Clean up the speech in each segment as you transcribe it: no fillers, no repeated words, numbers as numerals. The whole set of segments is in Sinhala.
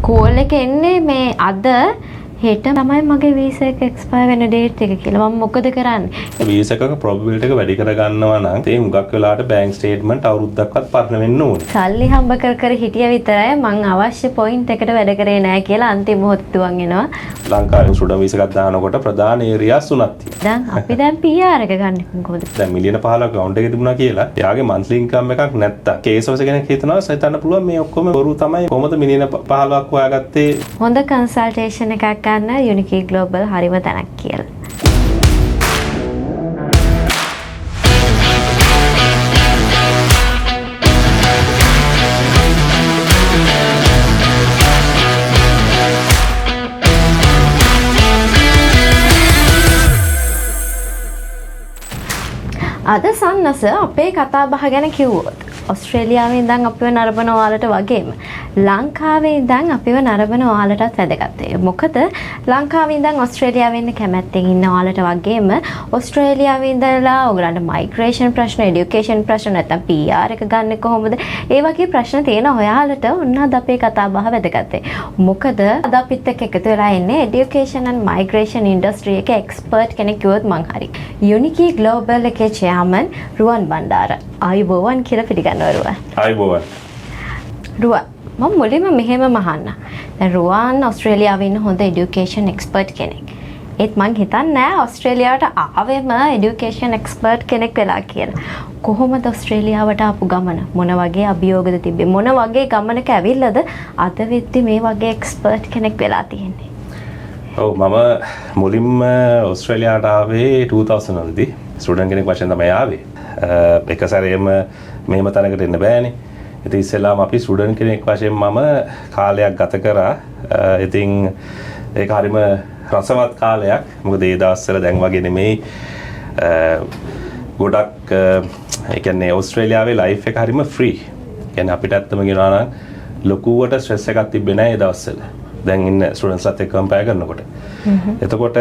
කෝල් එක එන්නේ මේ අද හෙට තමයි මගේ වීසා එක එක්ස්පයර් වෙන ඩේට් එක කියලා. මම මොකද කරන්නේ? වීසා එකක ප්‍රොබබිලිටි එක වැඩි කර ගන්නවා නම් ඒ හුඟක් වෙලාවට බැංක් ස්ටේට්මන්ට් අවුරුද්දක්වත් පරණ වෙන්න ඕනේ. සල්ලි හම්බ කර කර හිටිය විතරයි මං අවශ්‍ය පොයින්ට් එකට වැඩ කරේ නැහැ කියලා අන්තිම මොහොතේ තුවන් එනවා. ලංකාවේ ස්ටුඩන්ට් වීසා එකක් දානකොට ප්‍රධාන ඒරියාස් තුනක් තියෙනවා. දැන් අපි දැන් PR එක ගන්න කොහොමද? දැන් මිලියන 15ක account එකේ තිබුණා කියලා. එයාගේ monthly income එකක් නැත්තම් කේස් ඔෆිස් කෙනෙක් හිතනවා හිතන්න පුළුවන් මේ ඔක්කොම බොරු තමයි. කොහොමද මිලියන 15ක් හොයාගත්තේ? හොඳ කන්සල්ටේෂන් එකක් ගන්න යුනිකී ග්ලෝබල් හරිම තැනක් කියලා. අද සන්නස අපේ කතා බහ ගැන කිව්වොත් ඔස්ට්‍රේලියාවේ ඉඳන් අපිව නරඹන ඔයාලට වගේම ලංකාවේ ඉඳන් අපිව නරඹන ඔයාලටත් වැදගත් වෙයි. මොකද ලංකාවේ ඉඳන් ඔස්ට්‍රේලියාවේ ඉන්න කැමැත්තෙන් ඉන්න ඔයාලට වගේම ඔස්ට්‍රේලියාවේ ඉඳලා ඔයගලන්ට මයිග්‍රේෂන් ප්‍රශ්න, এডুকেෂන් ප්‍රශ්න නැත්නම් PR එක ගන්න කොහොමද? ඒ වගේ ප්‍රශ්න තියෙන ඔයාලට ඔන්න අද අපේ කතා බහ වැදගත් වෙයි. මොකද අද අපිත් එක්ක එකතු වෙලා ඉන්නේ এডুকেෂන් and මයිග්‍රේෂන් ඉන්ඩස්ට්‍රි එකේ එක්ස්පර්ට් කෙනෙක් කිව්වොත් මං හරි. යුනිකී ග්ලෝබල් එකේ චෙයාමන් රුවන් බණ්ඩාර. ආයුබෝවන් කියලා පිළිගන්නවා. ආයුබෝවන්. රුවන් මම මුලින්ම මෙහෙම මහන්න. දැන් රුවන් ඔස්ට්‍රේලියාවේ ඉන්න හොඳ এডুকেෂන් එක්ස්පර්ට් කෙනෙක්. ඒත් මං හිතන්නේ නෑ ඔස්ට්‍රේලියාවට ආවෙම এডুকেෂන් එක්ස්පර්ට් කෙනෙක් වෙලා කියලා. කොහොමද ඔස්ට්‍රේලියාවට ආපු ගමන? මොන වගේ අභියෝගද තිබ්බේ? මොන වගේ ගමනක ඇවිල්ලාද අද වෙද්දි මේ වගේ එක්ස්පර්ට් කෙනෙක් වෙලා තියෙන්නේ? ඔව් මම මුලින්ම ඔස්ට්‍රේලියාවට ආවේ 2000 වලදී. ස්ටුඩන්ට් කෙනෙක් වශයෙන් තමයි ආවේ. එක සැරේම මෙහෙම තැනකට එන්න බෑනේ. ඉතින් ඉස්සෙල්ලාම අපි ස්ටුඩන්ට් කෙනෙක් වශයෙන් මම කාලයක් ගත කරා. ඉතින් ඒක හරිම රසවත් කාලයක්. මොකද ඒ දවස්වල දැන් වගේ නෙමෙයි. ගොඩක් ඒ කියන්නේ ඔස්ට්‍රේලියාවේ ලයිෆ් එක හරිම ෆ්‍රී. කියන්නේ අපිට ඇත්තම කියනවා නම් ලොකුවට ස්ට්‍රෙස් එකක් තිබ්බේ නැහැ ඒ දවස්වල. දැන් ඉන්න ස්ටුඩන්ට්ස්ලාත් එක්ක කම්පයර් කරනකොට. එතකොට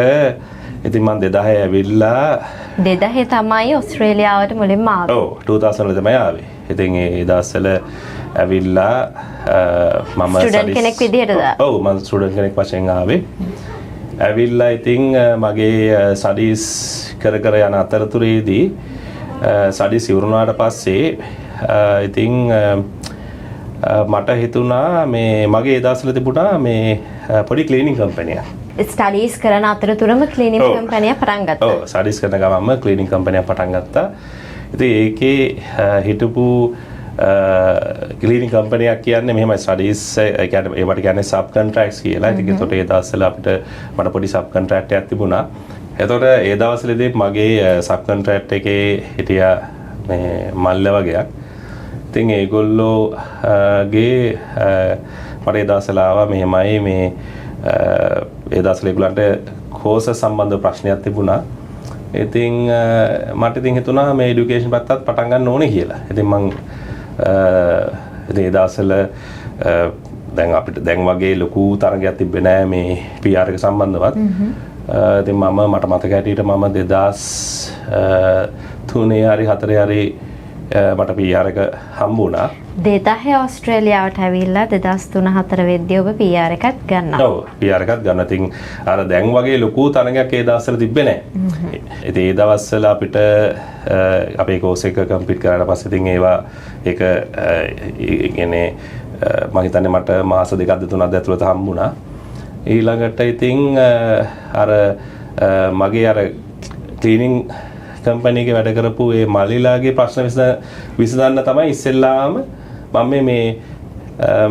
ඉතින් මම 2000 ඇවිල්ලා 2000 තමයි ඔස්ට්‍රේලියාවට මුලින්ම ආවේ. ඔව් 2000 වල තමයි ආවේ. ඉතින් ඒ දවස්වල ඇවිල්ලා මම ස්ටුඩන්ට් කෙනෙක් විදිහටද? ඔව් මම ස්ටුඩන්ට් කෙනෙක් වශයෙන් ආවේ. ඇවිල්ලා ඉතින් මගේ ස්ටඩීස් කර කර යන අතරතුරේදී ස්ටඩීස් ඉවරුනාට පස්සේ ඉතින් මට හිතුණා මේ මගේ ඒ දවස්වල තිබුණා මේ පොඩි ක්ලීනින් කම්පැනියක්. ස්ටඩීස් කරන අතරතුරම ක්ලීනින් කම්පැනියක් පටන් ගත්තා. ඔව් ස්ටඩීස් කරන ගමන්ම ක්ලීනින් කම්පැනියක් පටන් ගත්තා. ඉතින් ඒකේ හිටපු ක්ලීනින් කම්පැනියක් කියන්නේ මෙහෙමයි ස්ටඩීස් ඒ කියන්නේ ඒවට කියන්නේ සබ් කොන්ට්‍රැක්ට්ස් කියලා. ඉතින් ඒකට ඒ දවස්වල අපිට මට පොඩි සබ් කොන්ට්‍රැක්ට් එකක් තිබුණා. එතකොට ඒ දවස්වලදී මගේ සබ් කොන්ට්‍රැක්ට් එකේ හිටියා මේ මල්ල වගේක්. ඉතින් ඒගොල්ලෝගේ මට ඒ දවස්වල ආවා මෙහෙමයි මේ ඒ දවස්වල ඒගොල්ලන්ට කෝස් සම්බන්ධ ප්‍රශ්නයක් තිබුණා. ඉතින් මට ඉතින් හිතුණා මේ এডুকেෂන් පැත්තත් පටන් ගන්න ඕනේ කියලා. ඉතින් මං ඉතින් ඒ දවස්වල දැන් අපිට දැන් වගේ ලොකු තරගයක් තිබ්බේ නෑ මේ PR එක සම්බන්ධවත්. ඉතින් මට මතක හැටියට මම 2003 හරි 4 හරි මට PR එක හම්බ වුණා. 2000 ඔස්ට්‍රේලියාවට ඇවිල්ලා 2003-4 වෙද්දී ඔබ PR එකක් ගන්නවා. ඔව් PR එකක් ගන්න. ඉතින් අර දැන් වගේ ලොකු තරගයක් ඒ දවස්වල තිබ්බේ නැහැ. ඉතින් ඒ දවස්වල අපිට අපේ කෝස් එක කම්ප්ලීට් කරාට පස්සේ ඉතින් ඒවා ඒක කියන්නේ මම හිතන්නේ මට මාස 2-3ක් ඇතුළත හම්බුණා. ඊළඟට ඉතින් අර මගේ අර ක්ලීනින් කම්පැනි එකේ වැඩ කරපු ඒ මල්ලිලාගේ ප්‍රශ්න විසඳන්න තමයි ඉස්සෙල්ලාම මම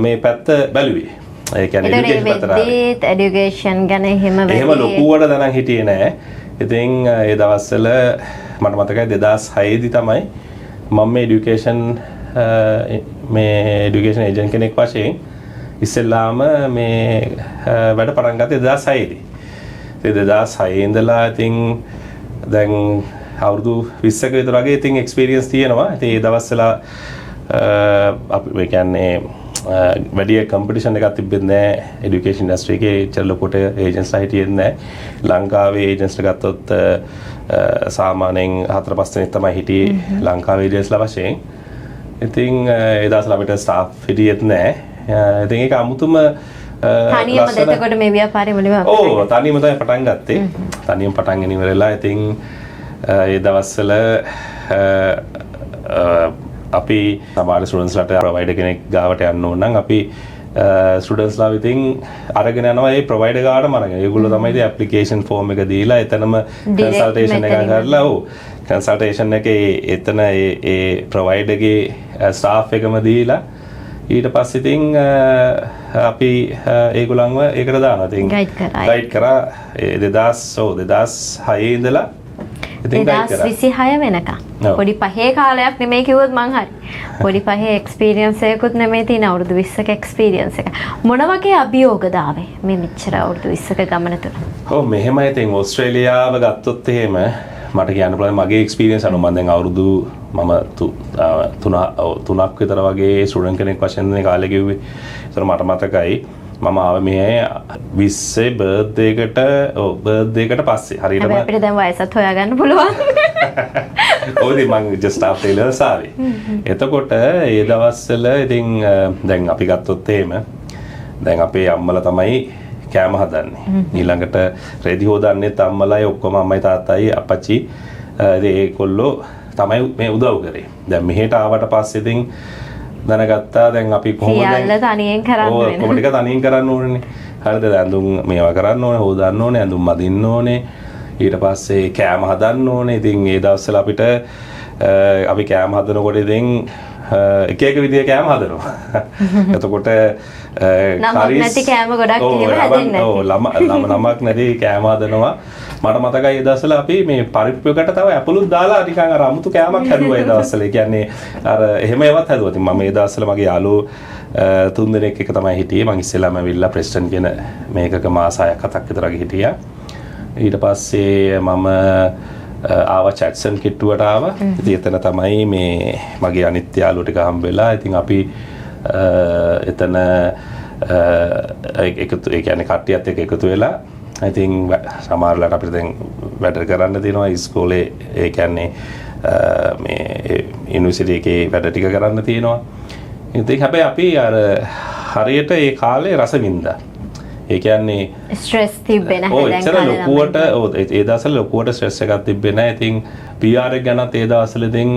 මේ පැත්ත බැලුවේ. ඒ කියන්නේ এডুকেෂන් ගැන එහෙම ලොකුවට දැනන් හිටියේ නෑ. ඉතින් ඒ දවස්වල මට මතකයි 2006 දී තමයි මම මේ এডুকেෂන් ඒජන්ට් කෙනෙක් වශයෙන් ඉස්සෙල්ලාම මේ වැඩ පටන් ගත්තේ 2006 දී. ඉතින් 2006 ඉඳලා ඉතින් දැන් අවුරුදු 20ක විතර වගේ ඉතින් එක්ස්පීරියන්ස් තියෙනවා. ඉතින් ඒ දවස්වල අපි කියන්නේ වැඩි කම්පිටිෂන් එකක් තිබෙන්නේ නැහැ এডুকেෂන් ඉන්ඩස්ට්‍රි එකේ. චලකොට ඒජන්ට්ස්ලා හිටියේ නැහැ. ලංකාවේ ඒජන්ට්ස්ලා ගත්තොත් සාමාන්‍යයෙන් 4-5 දෙනෙක් තමයි හිටියේ ලංකාවේ ඒජන්ට්ස්ලා වශයෙන්. ඉතින් ඒ දවස්වල අපිට ස්ටාෆ් හිටියෙත් නැහැ. ඉතින් ඒක අමුතුම තනියම දෙතකොට මේ ව්‍යාපාරය මුලින්ම ඔව් තනියම තමයි පටන් ගත්තේ. තනියම පටන් ගෙන ඉවරලා ඉතින් ඒ දවස්වල අපි සමහර ස්ටුඩන්ට්ස්ලාට ප්‍රොවයිඩර් කෙනෙක් ගාවට යන්න ඕන නම් අපි ස්ටුඩන්ට්ස්ලා විසින් අරගෙන යනවා ඒ ප්‍රොවයිඩර් ගාවටම අරගෙන. ඒගොල්ලෝ තමයි ඉතින් ඇප්ලිකේෂන් ෆෝම් එක දීලා එතනම කන්සල්ටේෂන් එකක් කරලා ඔව් කන්සල්ටේෂන් එකේ එතන ඒ ප්‍රොවයිඩර්ගේ ස්ටාෆ් එකම දීලා ඊට පස්සේ ඉතින් අපි ඒගොල්ලන්ව ඒකට දානවා. ඉතින් ගයිඩ් කරා 2006 ඉඳලා ඉතින් ගයිඩ් කරා 2026 වෙනකම්. පොඩි පහේ කාලයක් නෙමෙයි කිව්වොත් මං හරි. පොඩි පහේ එක්ස්පීරියන්ස් එකකුත් නෙමෙයි තියෙන අවුරුදු 20ක එක්ස්පීරියන්ස් එක. මොන වගේ අභියෝගද ආවේ මේ මෙච්චර අවුරුදු 20ක ගමන තුල? ඔව් මෙහෙමයි ඉතින් ඕස්ට්‍රේලියාව ගත්තොත් එහෙම මට කියන්න පුළුවන් මගේ එක්ස්පීරියන්ස් අනුව මම දැන් අවුරුදු තුනක් විතර වගේ ස්ටුඩන්ට් කෙනෙක් වශයෙන් මේ කාලේ ගෙව්වේ. ඒතර මට මතකයි මම ආව මේ 20 බර්ත්ඩේ එකට පස්සේ හරියටම අපිට දැන් වයසත් හොයාගන්න පුළුවන්. ඔව් ඉතින් මම just after A-levels ආවේ. එතකොට ඒ දවස්වල ඉතින් දැන් අපි ගත්තොත් එහෙම දැන් අපේ අම්මලා තමයි කෑම හදන්නේ. ඊළඟට රෙදි හොදන්නෙත් අම්මලායි ඔක්කොම අම්මයි තාත්තයි අපච්චි ඒගොල්ලෝ තමයි මේ උදව් කරේ. දැන් මෙහෙට ආවට පස්සේ ඉතින් දැනගත්තා දැන් අපි කොහොමද සියල්ල තනියෙන් කරන්න වෙනවා. ඔව් කොහොමද තනියෙන් කරන්න ඕනේ. හරිද? ඇඳුම් මේවා කරන්න ඕනේ, හොදන්න ඕනේ, ඇඳුම් මදින්න ඕනේ. ඊට පස්සේ කෑම හදන්න ඕනේ. ඉතින් ඒ දවස්වල අපිට අපි කෑම හදනකොට ඉතින් එක එක විදිය කෑම හදනවා. එතකොට නමක් නැති කෑම ගොඩක් එහෙම හැදෙන්නේ ඔව් නමක් නැති කෑම හදනවා. මට මතකයි ඒ දවස්වල අපි මේ පරිප්පුවකට තව ඇපලුත් දාලා නිකන් අර අමුතු කෑමක් හැදුවා ඒ දවස්වල. ඒ කියන්නේ අර එහෙම ඒවත් හැදුවා. ඉතින් මම ඒ දවස්වල මගේ යාළුවෝ 3 දෙනෙක් එක තමයි හිටියේ. මං ඉස්සෙල්ලාම ඇවිල්ලා ප්‍රෙස්ටන් කියන මේකක මාස 6ක් 7ක් විතර වගේ හිටියා. ඊට පස්සේ මම ආවා චැට්සන් කිට්ටුවට ආවා. ඉතින් එතන තමයි මේ මගේ අනිත් යාළුවෝ ටික හම්බෙලා. ඉතින් අපි එතන එකතු ඒ කියන්නේ කට්ටියත් එක්ක එකතු වෙලා ඉතින් සමහරවිට අපිට දැන් වැඩ කරන්න තියෙනවා ඉස්කෝලේ ඒ කියන්නේ මේ යුනිවර්සිටි එකේ වැඩ ටික කරන්න තියෙනවා. ඉතින් හැබැයි අපි අර හරියට ඒ කාලේ රස වින්දා. ඒ කියන්නේ ස්ට්‍රෙස් තිබ්බේ නැහැ දැන් කාලේ. ලොකුවට ඒ දවස්වල ලොකුවට ස්ට්‍රෙස් එකක් තිබ්බේ නැහැ. ඉතින් PR එක ගැනත් ඒ දවස්වල ඉතින්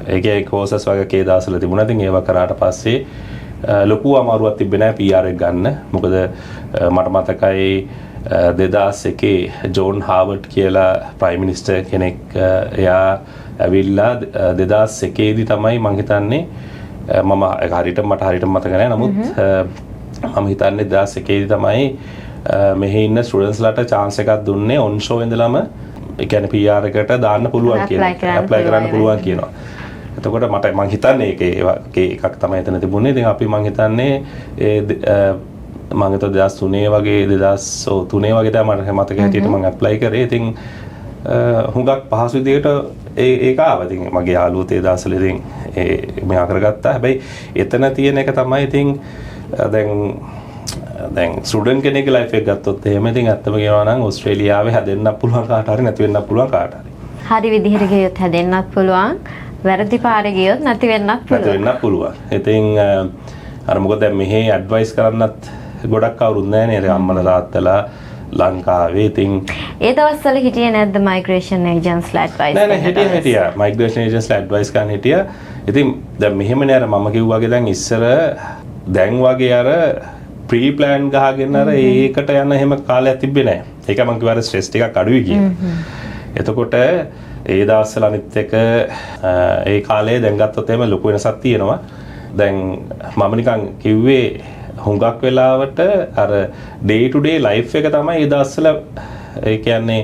ඒකේ කෝසස් වගේ ඒ දවස්වල තිබුණා. ඉතින් ඒව කරාට පස්සේ ලොකු අමාරුවක් තිබ්බේ නැහැ PR එක ගන්න. මොකද මට මතකයි 2001 ජෝන් හාවර්ඩ් කියලා ප්‍රයිම් මිනිස්ටර් කෙනෙක් එයා ඇවිල්ලා 2001 දී තමයි මං හිතන්නේ මම හරියට මතක නැහැ. නමුත් මම හිතන්නේ 2001 දී තමයි මෙහි ඉන්න ස්ටුඩන්ට්ස්ලාට chance එකක් දුන්නේ ඔන් ෂෝ ඉඳලම ඒ කියන්නේ PR එකට දාන්න පුළුවන් කියලා. ඇප්ලයි කරන්න පුළුවන් කියනවා. එතකොට මම හිතන්නේ ඒකේ එකක් තමයි එතන තිබුණේ. ඉතින් අපි මම හිතන්නේ මම හිතුවා 2003 වගේ 2003 වගේ තමයි මට මතක හැටියට මම ඇප්ලයි කරේ. ඉතින් හුඟක් පහසු විදිහට ඒක ආවා. ඉතින් මගේ යාළුවෝ ඒ දවස්වල ඉතින් මෙයා කරගත්තා. හැබැයි එතන තියෙන එක තමයි ඉතින් දැන් ස්ටුඩන්ට් කෙනෙක්ගේ ලයිෆ් එක ගත්තොත් එහෙම ඉතින් ඇත්තම කියනවා නම් ඕස්ට්‍රේලියාවේ හැදෙන්නත් පුළුවන් කාට හරි නැති වෙන්නත් පුළුවන් කාට හරි. හරි විදිහට ගියොත් හැදෙන්නත් පුළුවන්. වැරදි පාරේ ගියොත් නැති වෙන්නත් පුළුවන්. ඉතින් අර මොකද දැන් මෙහි ඇඩ්වයිස් කරන්නත් ගොඩක් කවුරුත් නැහැ නේද? අම්මලා තාත්තලා ලංකාවේ ඉතින් ඒ දවස්වල හිටියේ නැද්ද මයිග්‍රේෂන් ඒජන්ට්ස්ලා ඇඩ්වයිස් කරන්න? නෑ හිටියා. මයිග්‍රේෂන් ඒජන්ට්ස්ලා ඇඩ්වයිස් කරන්න හිටියා. ඉතින් දැන් මෙහෙමනේ අර මම කිව්වා වගේ දැන් ඉස්සර දැන් වගේ අර ප්‍රී ප්ලෑන් ගහගෙන අර ඒකට යන එහෙම කාලයක් තිබ්බේ නැහැ. ඒක මම කිව්වා අර ස්ට්‍රෙස් ටිකක් අඩුයි කියලා. එතකොට ඒ දවස්වල අනිත් එක ඒ කාලේ දැන් ගත්තොත් එහෙම ලොකු වෙනසක් තියෙනවා. දැන් මම නිකන් කිව්වේ හුඟක් වෙලාවට අර ඩේ ටු ඩේ ලයිෆ් එක තමයි ඒ දවස්වල ඒ කියන්නේ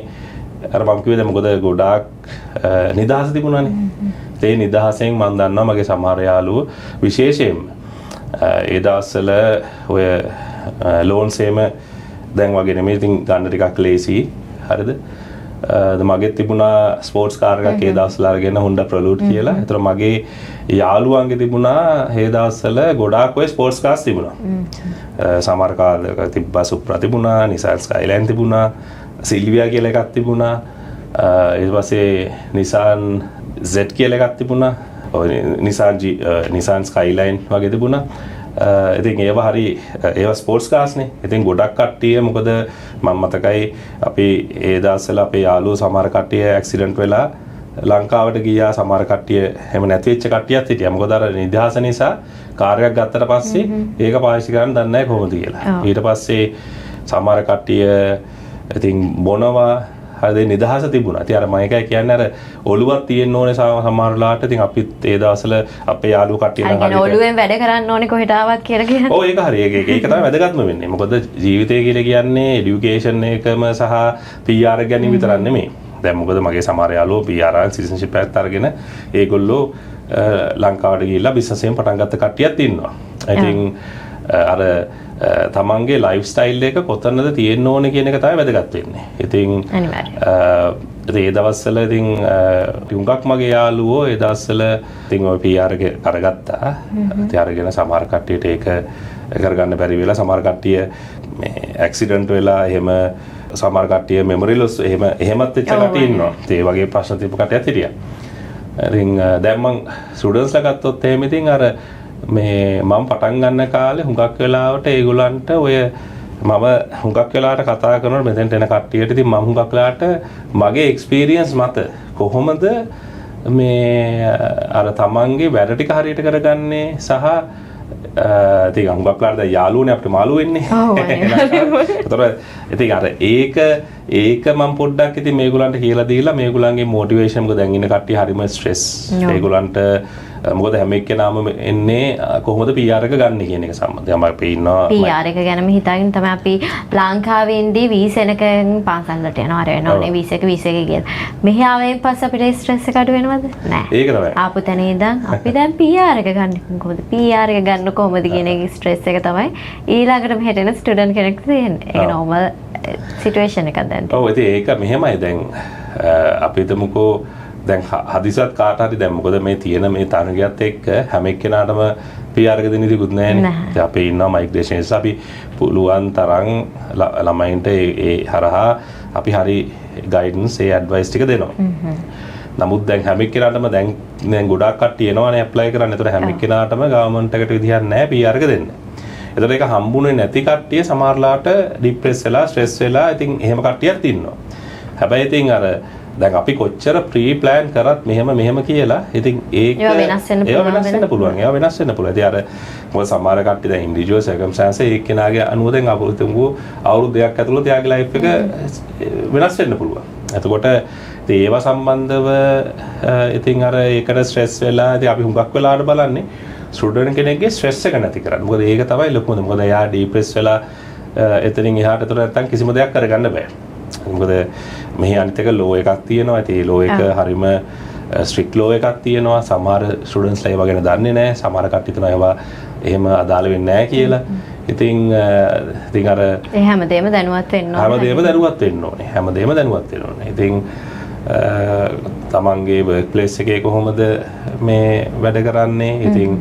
අර මම කිව්වේ දැන් මොකද ගොඩාක් නිදහස තිබුණානේ. ඒ නිදහසෙන් මම දන්නවා මගේ සමහර යාළුවෝ විශේෂයෙන්ම ඒ දවස්වල ඔය ලෝන්ස් එහෙම දැන් වගේ නෙමෙයි ඉතින් ගන්න ටිකක් ලේසි. හරිද? මගේ තිබුණා ස්පෝර්ට්ස් කාර් එකක් ඒ දවස්වල අරගෙන Honda Prelude කියලා. ඒතර මගේ යාළුවන්ගේ තිබුණා ඒ දවස්වල ගොඩාක් ඔය ස්පෝර්ට්ස් කාර්ස් තිබුණා. සමහර කාලයක තිබ්බා Supra තිබුණා, Nissan Skyline තිබුණා, Silvia කියලා එකක් තිබුණා. ඊට පස්සේ Nissan Z කියලා එකක් තිබුණා. Nissan Skyline වගේ තිබුණා. ඉතින් ඒවා හරි ඒවා ස්පෝර්ට්ස් කාස්නේ. ඉතින් ගොඩක් කට්ටිය මොකද මම මතකයි අපි ඒ දවස්වල අපේ යාළුවෝ සමහර කට්ටිය ඇක්සිඩන්ට් වෙලා ලංකාවට ගියා. සමහර කට්ටිය එහෙම නැති වෙච්ච කට්ටියත් හිටියා. මොකද අර නිදහස නිසා කාර් එකක් ගත්තට පස්සේ ඒක පාවිච්චි කරන්න දන්නේ නැහැ කොහොමද කියලා. ඊට පස්සේ සමහර කට්ටිය ඉතින් බොනවා හරි නිදහස තිබුණා. ඉතින් අර මම එකයි කියන්නේ අර ඔළුවක් තියෙන්න ඕනේ සමහර වෙලාවට. ඉතින් අපිත් ඒ දවස්වල අපේ යාළුවෝ කට්ටිය නම් හරියට ඔළුවෙන් වැඩ කරන්න ඕනේ කොහෙට ආවත් කියලා කියන්නේ. ඔව් ඒක හරි. ඒක තමයි වැදගත්ම වෙන්නේ. මොකද ජීවිතය කියලා කියන්නේ এডুকেෂන් එකම සහ PR ගැනීම විතරක් නෙමෙයි. දැන් මොකද මගේ සමහර යාළුවෝ PR සිටිසන්ෂිප් එකත් අරගෙන ඒගොල්ලෝ ලංකාවට ගිහිල්ලා බිස්නස් එකෙන් පටන් ගත්ත කට්ටියක් ඉන්නවා. ඉතින් අර තමන්ගේ ලයිෆ් ස්ටයිල් එක කොතනද තියෙන්න ඕනේ කියන එක තමයි වැදගත් වෙන්නේ. ඉතින් ඒ දවස්වල ඉතින් හුඟක් මගේ යාළුවෝ ඒ දවස්වල ඉතින් ඔය PR එක කරගත්තා. ඉතින් අරගෙන සමහර කට්ටියට ඒක කරගන්න බැරි වෙලා සමහර කට්ටිය මේ ඇක්සිඩන්ට් වෙලා එහෙම සමහර කට්ටිය මෙමරි ලොස් එහෙමත් වෙච්ච කට්ටිය ඉන්නවා. ඒ වගේ ප්‍රශ්න තිබ්බ කට්ටියත් හිටියා. ඉතින් දැන් මං ස්ටුඩන්ට්ස්ලා ගත්තොත් එහෙම ඉතින් අර මේ මම පටන් ගන්න කාලේ හුඟක් වෙලාවට ඒගොල්ලන්ට ඔය මම හුඟක් වෙලාවට කතා කරනකොට මෙතෙන්ට එන කට්ටියට ඉතින් මම හුඟක් වෙලාවට මගේ එක්ස්පීරියන්ස් මත කොහොමද මේ අර තමන්ගේ වැඩ ටික හරියට කරගන්නේ සහ ඉතින් හුඟක් වෙලාවට දැන් යාළුවනේ අපිට මාළු වෙන්නේ. ඒතර ඉතින් අර ඒක මම පොඩ්ඩක් ඉතින් මේගොල්ලන්ට කියලා දීලා මේගොල්ලන්ගේ මොටිවේෂන් මොකද දැන් ඉන්න කට්ටිය හරිම ස්ට්‍රෙස්. ඒගොල්ලන්ට මොකද හැම එක්කෙනාම එන්නේ කොහොමද PR එක ගන්න කියන එක සම්බන්ධයෙන් අපි ඉන්නවා PR එක ගැනම හිතාගෙන තමයි අපි ලංකාවේ ඉඳී වීසෙනකන් පාසල්ලට යනවා අර වෙනෝනේ වීසෙක කියලා. මෙහි ආවෙන් පස්සේ අපිට ස්ට්‍රෙස් එක අඩු වෙනවද? නෑ. ඒක තමයි. ආපු තැන ඉඳන් අපි දැන් PR එක ගන්න කොහොමද? PR එක ගන්න කොහොමද කියන එක ස්ට්‍රෙස් එක තමයි ඊළඟට මෙහෙට එන ස්ටුඩන්ට් කෙනෙක්ට තියෙන්නේ. ඒක නෝමල් සිටුේෂන් එකක් දැන්. ඔව් ඉතින් ඒක මෙහෙමයි දැන් අපි හිතමුකෝ දැන් හදිසත් කාට හරි දැන් මොකද මේ තියෙන මේ තරගයත් එක්ක හැම එක්කෙනාටම PR එක දෙන්න ඉතිකුත් නැහැනේ. ඉතින් අපි ඉන්නවා මයිග්‍රේෂන්ස් අපි පුළුවන් තරම් ළමයින්ට ඒ හරහා අපි හරි ගයිඩන්ස් ඒ ඇඩ්වයිස් ටික දෙනවා. නමුත් දැන් හැම එක්කෙනාටම දැන් ගොඩාක් කට්ටිය එනවානේ ඇප්ලයි කරන්න. ඒතර හැම එක්කෙනාටම ගවර්න්මන්ට් එකට විදිහක් නැහැ PR එක දෙන්න. ඒතර ඒක හම්බුනේ නැති කට්ටිය සමහරලාට ඩිප්‍රෙස් වෙලා ස්ට්‍රෙස් වෙලා ඉතින් එහෙම කට්ටියක් ඉන්නවා. හැබැයි ඉතින් අර දැන් අපි කොච්චර ප්‍රී ප්ලෑන් කරත් මෙහෙම කියලා ඉතින් ඒක ඒවා වෙනස් වෙන්න පුළුවන්. ඒවා වෙනස් වෙන්න පුළුවන්. ඉතින් අර මොකද සමහර කට්ටිය දැන් ඉන්ඩිවිජුවල් සර්කම්ස්ටැන්ස් එක්කෙනාගේ අනුව දැන් අවුරුදු දෙකක් ඇතුළත යාගේ ලයිෆ් එක වෙනස් වෙන්න පුළුවන්. එතකොට ඒවා සම්බන්ධව ඉතින් අර ඒකට ස්ට්‍රෙස් වෙලා ඉතින් අපි හුඟක් වෙලාවට බලන්නේ ස්ටුඩන්ට් කෙනෙක්ගේ ස්ට්‍රෙස් එක නැති කරන්න. මොකද ඒක තමයි ලොකුම. මොකද එයා ඩිප්‍රෙස් වෙලා එතනින් එහාට එතන නැත්තම් කිසිම දෙයක් කරගන්න බෑ. මොකද මෙහි අනිත් එක ලෝ එකක් තියෙනවා. ඉතින් ලෝ එක හරිම ස්ට්‍රික්ට් ලෝ එකක් තියෙනවා. සමහර ස්ටුඩන්ට්ස්ලා ඒවා ගැන දන්නේ නැහැ. සමහර කට්ටිය තුන ඒවා එහෙම අදාළ වෙන්නේ නැහැ කියලා. ඉතින් අර හැමදේම දැනුවත් වෙන්න ඕනේ. හැමදේම දැනුවත් වෙන්න ඕනේ. ඉතින් තමන්ගේ වර්ක් ප්ලේස් එකේ කොහොමද මේ වැඩ කරන්නේ? ඉතින්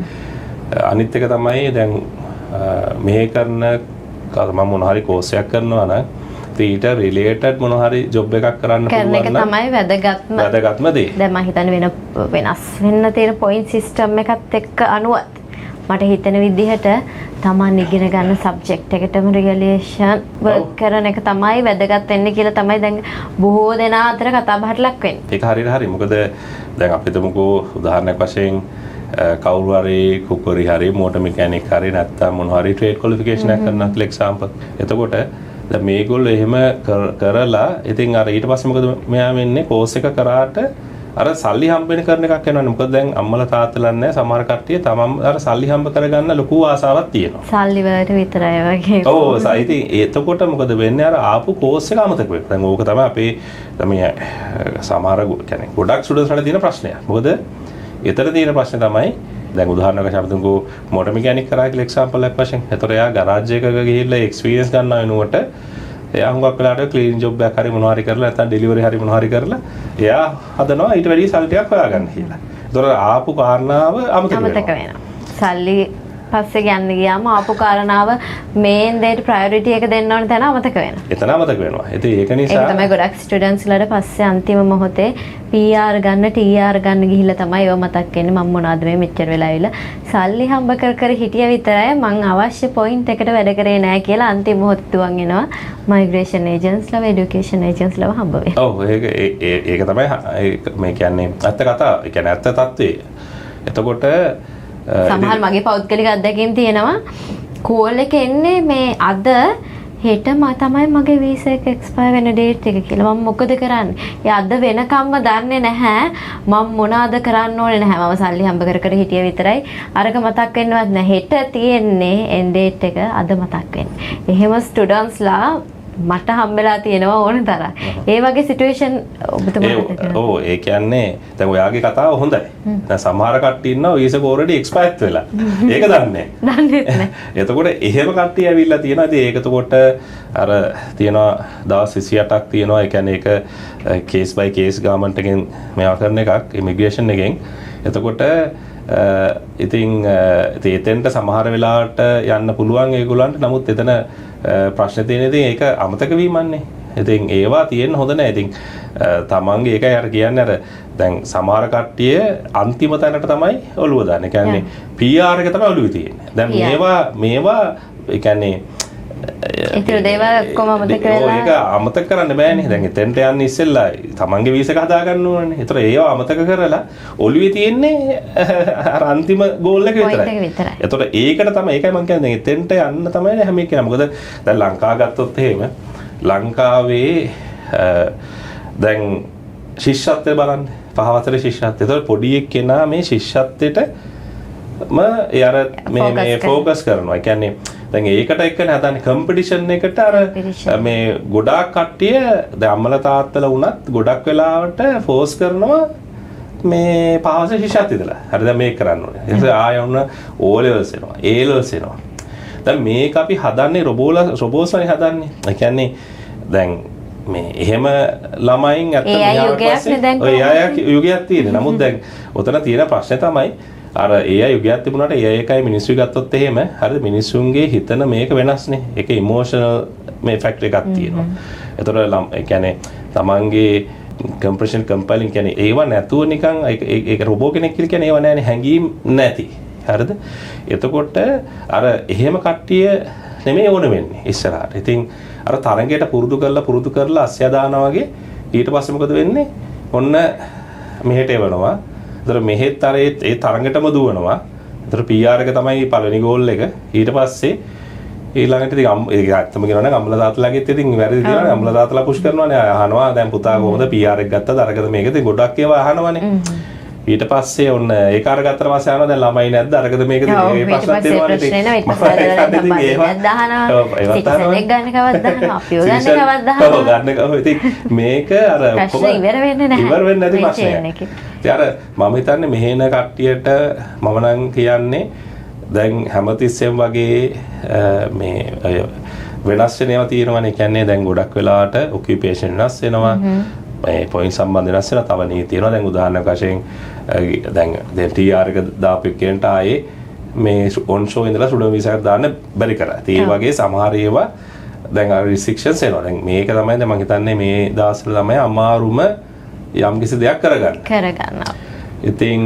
අනිත් එක තමයි දැන් මේ කරන මම මොන හරි කෝස් එකක් කරනවා නම් ඊට රිලේටඩ් මොන හරි ජොබ් එකක් කරන්න පුළුවන් එක තමයි වැදගත්ම දේ. දැන් මම හිතන්නේ වෙනස් වෙන්න තියෙන පොයින්ට් සිස්ටම් එකත් එක්ක අනුවත් මට හිතෙන විදිහට තමන් ඉගෙන ගන්න සබ්ජෙක්ට් එකටම රියලේෂන් වර්ක් කරන එක තමයි වැදගත් වෙන්නේ කියලා තමයි දැන් බොහෝ දෙනා අතර කතා බහට ලක් වෙන්නේ. ඒක හරියට හරි. මොකද දැන් අපි හිතමුකෝ උදාහරණයක් වශයෙන් කවුරු හරි කුකරි හරි මෝටර් මෙකැනික් හරි නැත්නම් මොන හරි ට්‍රේඩ් ක්වොලිෆිකේෂන් එකක් කරනවා කියලා එක්සැම්පල්. එතකොට දැන් මේගොල්ලෝ එහෙම කරලා ඉතින් අර ඊට පස්සේ මොකද මෙයා වෙන්නේ කෝස් එක කරාට අර සල්ලි හම්බෙන කරන එකක් යනවනේ. මොකද දැන් අම්මලා තාත්තලා නැහැ සමහර කට්ටිය තමන් අර සල්ලි හම්බ කරගන්න ලොකු ආසාවක් තියෙනවා. සල්ලි වලට විතරයි වගේ. ඔව් ඉතින් එතකොට මොකද වෙන්නේ අර ආපු කෝස් එක අමතක වෙනවා. දැන් ඕක තමයි අපේ මේ සමහර කියන්නේ ගොඩක් ස්ටුඩන්ට්ස්ලා තියෙන ප්‍රශ්නයක්. මොකද ඊතර තියෙන ප්‍රශ්නේ තමයි දැන් උදාහරණයක් වශයෙන් අපි තුන්කෝ මෝටර් මෙකැනික් කරා කියලා එක්සැම්පල් එකක් වශයෙන්. ඒතර එයා ගරාජ් එකක ගිහිල්ලා එක්ස්පීරියන්ස් ගන්නවා වෙනුවට එයා හුඟක් වෙලාවට ක්ලීනින් ජොබ් එකක් හරි මොනවා හරි කරලා නැත්නම් ඩෙලිවරි හරි මොනවා හරි කරලා එයා හදනවා ඊට වැඩි සල්ලි ටිකක් හොයාගන්න කියලා. ඒතර ආපු කාරණාව අමතක වෙනවා. සල්ලි පස්සේ යන්න ගියාම ආපු කාරණාව මේන් දෙයට ප්‍රයොරිටි එක දෙන්න ඕන තැන අමතක වෙනවා. එතන අමතක වෙනවා. ඉතින් ඒක නිසා ඒක තමයි ගොඩක් ස්ටුඩන්ට්ස්ලාට පස්සේ අන්තිම මොහොතේ PR ගන්න TR ගන්න ගිහිල්ලා තමයි ඒව මතක් වෙන්නේ. මම මොනවද මේ මෙච්චර වෙලා ඇවිල්ලා සල්ලි හම්බ කර හිටිය විතරයි මං අවශ්‍ය පොයින්ට් එකට වැඩ කරේ නැහැ කියලා අන්තිම මොහොතේ තුවන් එනවා. මයිග්‍රේෂන් ඒජන්ට්ස්ලාව එඩියුකේෂන් ඒජන්ට්ස්ලාව හම්බ වෙනවා. ඔව් ඒක තමයි මේ කියන්නේ ඇත්ත කතාව. ඒ කියන්නේ ඇත්ත තත්ත්වය. එතකොට සමහර මගේ පෞද්ගලික අත්දැකීම් තියෙනවා කෝල් එක එන්නේ මේ අද හෙට තමයි මගේ වීසා එක එක්ස්පයර් වෙන ඩේට් එක කියලා. මම මොකද කරන්නේ? ඒ අද වෙනකම්ම දන්නේ නැහැ. මම මොනවාද කරන්න ඕනේ නැහැ. මම සල්ලි හම්බ කර හිටිය විතරයි. අරක මතක් වෙන්නවත් නැහැ. හෙට තියෙන්නේ එන් ඩේට් එක අද මතක් වෙන්නේ. එහෙම ස්ටුඩන්ට්ස්ලා මට හම්බෙලා තියෙනවා ඕන තරම්. ඒ වගේ සිටුේෂන් ඔබතුමාට ඔව් ඒ කියන්නේ දැන් ඔයාගේ කතාව හොඳයි. දැන් සමහර කට්ටිය ඉන්නවා වීසා ඔල්රෙඩි එක්ස්පයර්ඩ් වෙලා. ඒක දන්නේ නැහැ. එතකොට එහෙම කට්ටිය ඇවිල්ලා තියෙනවා. ඉතින් ඒක එතකොට අර තියෙනවා දවස් 28ක් තියෙනවා. ඒ කියන්නේ ඒක කේස් බයි කේස් ගවර්න්මන්ට් එකෙන් මේවා කරන එකක් ඉමිග්‍රේෂන් එකෙන්. එතකොට ඉතින් එතෙන්ට සමහර වෙලාවට යන්න පුළුවන් ඒගොල්ලන්ට. නමුත් එතන ප්‍රශ්නේ තියෙන ඉතින් ඒක අමතක වීමන්නේ. ඉතින් ඒවා තියෙන්න හොඳ නැහැ. ඉතින් තමන්ගේ ඒකයි අර කියන්නේ අර දැන් සමහර කට්ටිය අන්තිම තැනට තමයි ඔළුව දාන්නේ. ඒ කියන්නේ PR එක තමයි ඔළුවේ තියෙන්නේ. දැන් මේවා ඒ කියන්නේ ඒක දේවල් කොහොම මතක වෙලා ඒක අමතක කරන්න බෑනේ. දැන් එතෙන්ට යන්න ඉස්සෙල්ලා තමන්ගේ වීසා එක හදා ගන්න ඕනේ. ඒතර ඒවා අමතක කරලා ඔළුවේ තියෙන්නේ අර අන්තිම ගෝල් එක විතරයි. ඒතර ඒකට තමයි ඒකයි මම කියන්නේ එතෙන්ට යන්න තමයි හැම එකම. මොකද දැන් ලංකාව ගත්තොත් එහෙම ලංකාවේ දැන් ශිෂ්‍යත්වය බලන්න 5 වසරේ ශිෂ්‍යත්වය. ඒතර පොඩි එක්කෙනා මේ ශිෂ්‍යත්වයට අර මේ ફોකස් කරනවා. ඒ කියන්නේ දැන් ඒකට එක්කනේ හදන්නේ කම්පිටිෂන් එකට අර මේ ගොඩාක් කට්ටිය දැන් අම්මලා තාත්තලා වුණත් ගොඩක් වෙලාවට ෆෝස් කරනවා මේ පාස ශිෂ්‍යත් ඉදලා. හරි දැන් මේක කරන්න ඕනේ. ඒ නිසා ආය වුණ O levels එනවා. A levels එනවා. දැන් මේක අපි හදන්නේ රොබෝස්වනේ හදන්නේ. ඒ කියන්නේ දැන් මේ එහෙම ළමයින් ඇත්තටම ඔය යුගයක් තියෙනවා. නමුත් දැන් ඔතන තියෙන ප්‍රශ්නේ තමයි අර AI යුගයක් තිබුණාට AI එකයි මිනිස්සු ගත්තොත් එහෙම හරිද මිනිස්සුන්ගේ හිතන මේක වෙනස්නේ. ඒක ඉමෝෂනල් මේ ෆැක්ටර් එකක් තියෙනවා. ඒතර ඒ කියන්නේ තමන්ගේ කම්ප්‍රෙෂන් කම්පයිලින් කියන්නේ ඒව නැතුව නිකන් ඒක රොබෝ කෙනෙක් කියලා කියන්නේ ඒව නෑනේ හැංගීම් නැති. හරිද? එතකොට අර එහෙම කට්ටිය නෙමෙයි ඕන වෙන්නේ ඉස්සරහට. ඉතින් අර තරංගයට පුරුදු කරලා අස්ය දානවා වගේ ඊට පස්සේ මොකද වෙන්නේ? ඔන්න මෙහෙට එවනවා. ඒතර මෙහෙත් අර ඒ තරඟටම දුවනවා. ඒතර PR එක තමයි පළවෙනි ගෝල් එක. ඊට පස්සේ ඊළඟට ඉතින් ඒක ඇත්තම කියනවා නම් අම්මලා තාත්තලාගෙත් ඉතින් වැරදි තියෙනවා. අම්මලා තාත්තලා පුෂ් කරනවානේ. අහනවා දැන් පුතා කොහොමද PR එක ගත්තද අරකද මේකද ගොඩක් ඒවා අහනවානේ. ඊට පස්සේ ඔන්න ඒක අරගත්තට පස්සේ අහනවා දැන් ළමයි නැද්ද අරකද මේකද මේ ප්‍රශ්නත් තියෙනවානේ. ඊට මේක අර ඉවර වෙන්නේ නැති ප්‍රශ්නයක්. අර මම හිතන්නේ මෙහෙන කට්ටියට මම නම් කියන්නේ දැන් හැමතිස්සෙම වගේ මේ වෙනස් වෙන ඒවා තියෙනවානේ. කියන්නේ දැන් ගොඩක් වෙලාවට ඔකියුපේෂන් වෙනස් වෙනවා. මේ පොයින්ට් සම්බන්ධ වෙනස් වෙනවා. තව නීති තියෙනවා. දැන් උදාහරණයක් වශයෙන් දැන් TR එක දාපු කෙනට ආයේ මේ ඔන් ෂෝ ඉඳලා ස්ටුඩන්ට් වීසා එකක් දාන්න බැරි කරා. ඒ වගේ සමහර ඒවා දැන් අර රිස්ට්‍රික්ෂන්ස් එනවා. දැන් මේක තමයි දැන් මම හිතන්නේ මේ දවස්වල තමයි අමාරුම යම් කිසි දෙයක් කරගන්න. ඉතින්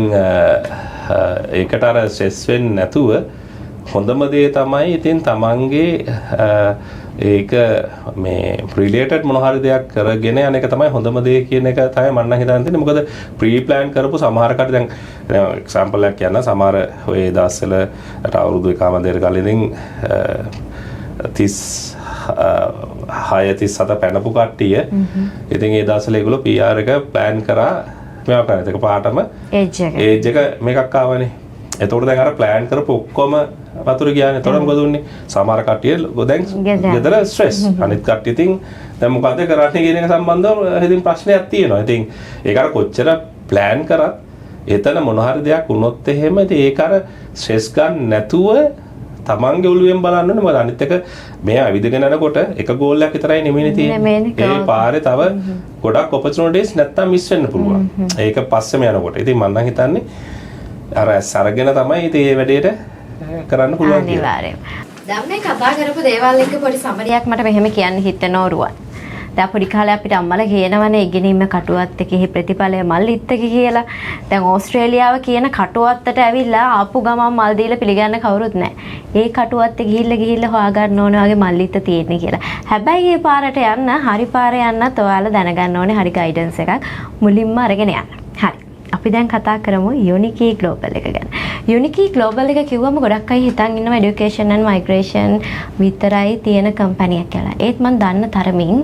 ඒකට අර ස්ට්‍රෙස් වෙන්නේ නැතුව හොඳම දේ තමයි ඉතින් තමන්ගේ ඒක මේ රිලේටඩ් මොන හරි දෙයක් කරගෙන යන එක තමයි හොඳම දේ කියන එක තමයි මම නම් හිතන්නේ. මොකද ප්‍රී ප්ලෑන් කරපු සමහර කට දැන් එක්සැම්පල් එකක් කියන්න සමහර ඔය දවස්වල අවුරුදු එකමාරකට කලින් 36 පැනපු කට්ටිය ඉතින් ඒ දවස්වල ඒගොල්ලෝ PR එක ප්ලෑන් කරා මේවා කරන. ඒක පාටම ඒජ් එක මේකක් ආවනේ. එතකොට දැන් අර ප්ලෑන් කරපු ඔක්කොම වතුර ගියානේ. එතකොට මොකද උන්නේ? සමහර කට්ටිය දැන් ගෙදර ස්ට්‍රෙස්. අනිත් කට්ටිය ඉතින් දැන් මොකද කරන්නේ කියන එක සම්බන්ධව ඉතින් ප්‍රශ්නයක් තියෙනවා. ඉතින් ඒක අර කොච්චර ප්ලෑන් කරත් එතන මොන හරි දෙයක් වුණොත් එහෙම ඉතින් ඒක අර ස්ට්‍රෙස් ගන්න නැතුව තමන්ගේ ඔළුවෙන් බලන්න ඕනේ. මොකද අනිත් එක මේ ඇවිදගෙන යනකොට එක ගෝල් එකක් විතරයි නෙමෙයිනේ තියෙන්නේ. ඒ පාරේ තව ගොඩක් ඔපචුනිටිස් නැත්තම් මිස් වෙන්න පුළුවන්. ඒක පස්සෙම යනකොට. ඉතින් මම නම් හිතන්නේ අර සරගෙන තමයි ඉතින් මේ වැඩේට කරන්න පුළුවන් කියලා. අනිවාර්යයෙන්. දැන් මේ කතා කරපු දේවල් එක්ක පොඩි සමරියක් මට මෙහෙම කියන්න හිතෙනවා රුවන්. දැන් පොඩි කාලේ අපිට අම්මලා කියනවනේ ඉගෙනීම කටුවත් එකේ ප්‍රතිඵලය මල්ලිත් එක කියලා. දැන් ඕස්ට්‍රේලියාව කියන කටුවත්තට ඇවිල්ලා ආපු ගමන් මල් දීලා පිළිගන්න කවුරුත් නැහැ. ඒ කටුවත්තේ ගිහිල්ලා හොයාගන්න ඕනේ වගේ මල්ලිත් තියෙන්නේ කියලා. හැබැයි මේ පාරට යන්න හරි පාරේ යන්නත් ඔයාලා දැනගන්න ඕනේ හරි ගයිඩන්ස් එකක් මුලින්ම අරගෙන යන්න. හරි. අපි දැන් කතා කරමු යුනිකී ග්ලෝබල් එක ගැන. යුනිකී ග්ලෝබල් එක කිව්වම ගොඩක් අය හිතන් ඉන්නවා এডুকেෂන් and මයිග්‍රේෂන් විතරයි තියෙන කම්පැනි එකක් කියලා. ඒත් මම දන්න තරමින්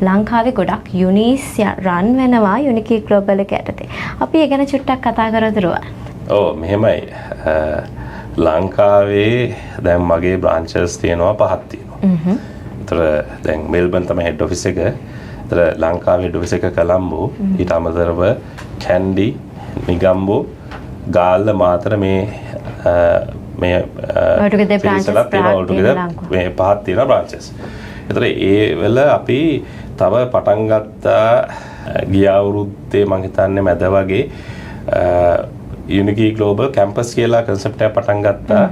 ලංකාවේ ගොඩක් යුනිස් රන් වෙනවා යුනිකී ග්ලෝබල් එක යටතේ. අපි ඒ ගැන චුට්ටක් කතා කරමුද රුවන්? ඔව් මෙහෙමයි. ලංකාවේ දැන් මගේ බ්‍රාන්චස් තියෙනවා 5ක් තියෙනවා. ඒතර දැන් මෙල්බන් තමයි හෙඩ් ඔෆිස් එක. ඒතර ලංකාවේ හෙඩ් ඔෆිස් එක කොළඹ. ඊට අමතරව කැන්ඩි නිගම්බෝ ගාල්ල මාතර මේ පහක් තියෙන බ්‍රාන්චස්. ඒතර ඒ වෙල අපි තව පටන් ගත්තා ගිය අවුරුද්දේ මං හිතන්නේ මැද වගේ යුනිකී ග්ලෝබල් කැම්පස් කියලා කන්සෙප්ට් එකක් පටන් ගත්තා.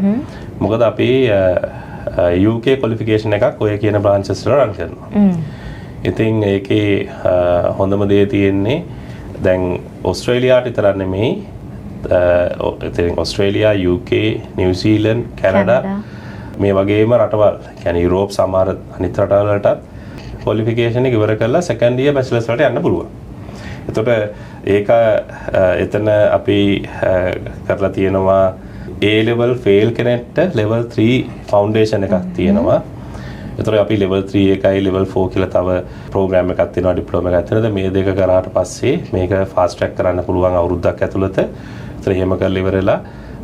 මොකද අපි UK ක්වොලිෆිකේෂන් එකක් ඔය කියන බ්‍රාන්චස් වල රන් කරනවා. ඉතින් ඒකේ හොඳම දේ තියෙන්නේ දැන් ඕස්ට්‍රේලියාට විතරක් නෙමෙයි ඉතින් ඕස්ට්‍රේලියා UK නිව්සීලන්ඩ් කැනඩා මේ වගේම රටවල් කියන්නේ යුරෝප් සමහර අනිත් රටවල් වලටත් ක්වොලිෆිකේෂන් එක ඉවර කරලා සෙකන්ඩ් ඉයර් බැචලර්ස් වලට යන්න පුළුවන්. එතකොට ඒක එතන අපි කරලා තියෙනවා A level fail කෙනෙක්ට level 3 foundation එකක් තියෙනවා. ඒතර අපි level 3 එකයි level 4 කියලා තව ප්‍රෝග්‍රෑම් එකක් තියෙනවා ඩිප්ලෝමා එකක් තියෙනවා. මේ දෙක කරාට පස්සේ මේක ෆාස්ට් ට්‍රැක් කරන්න පුළුවන් අවුරුද්දක් ඇතුළත. ඒතර එහෙම කරලා ඉවරලා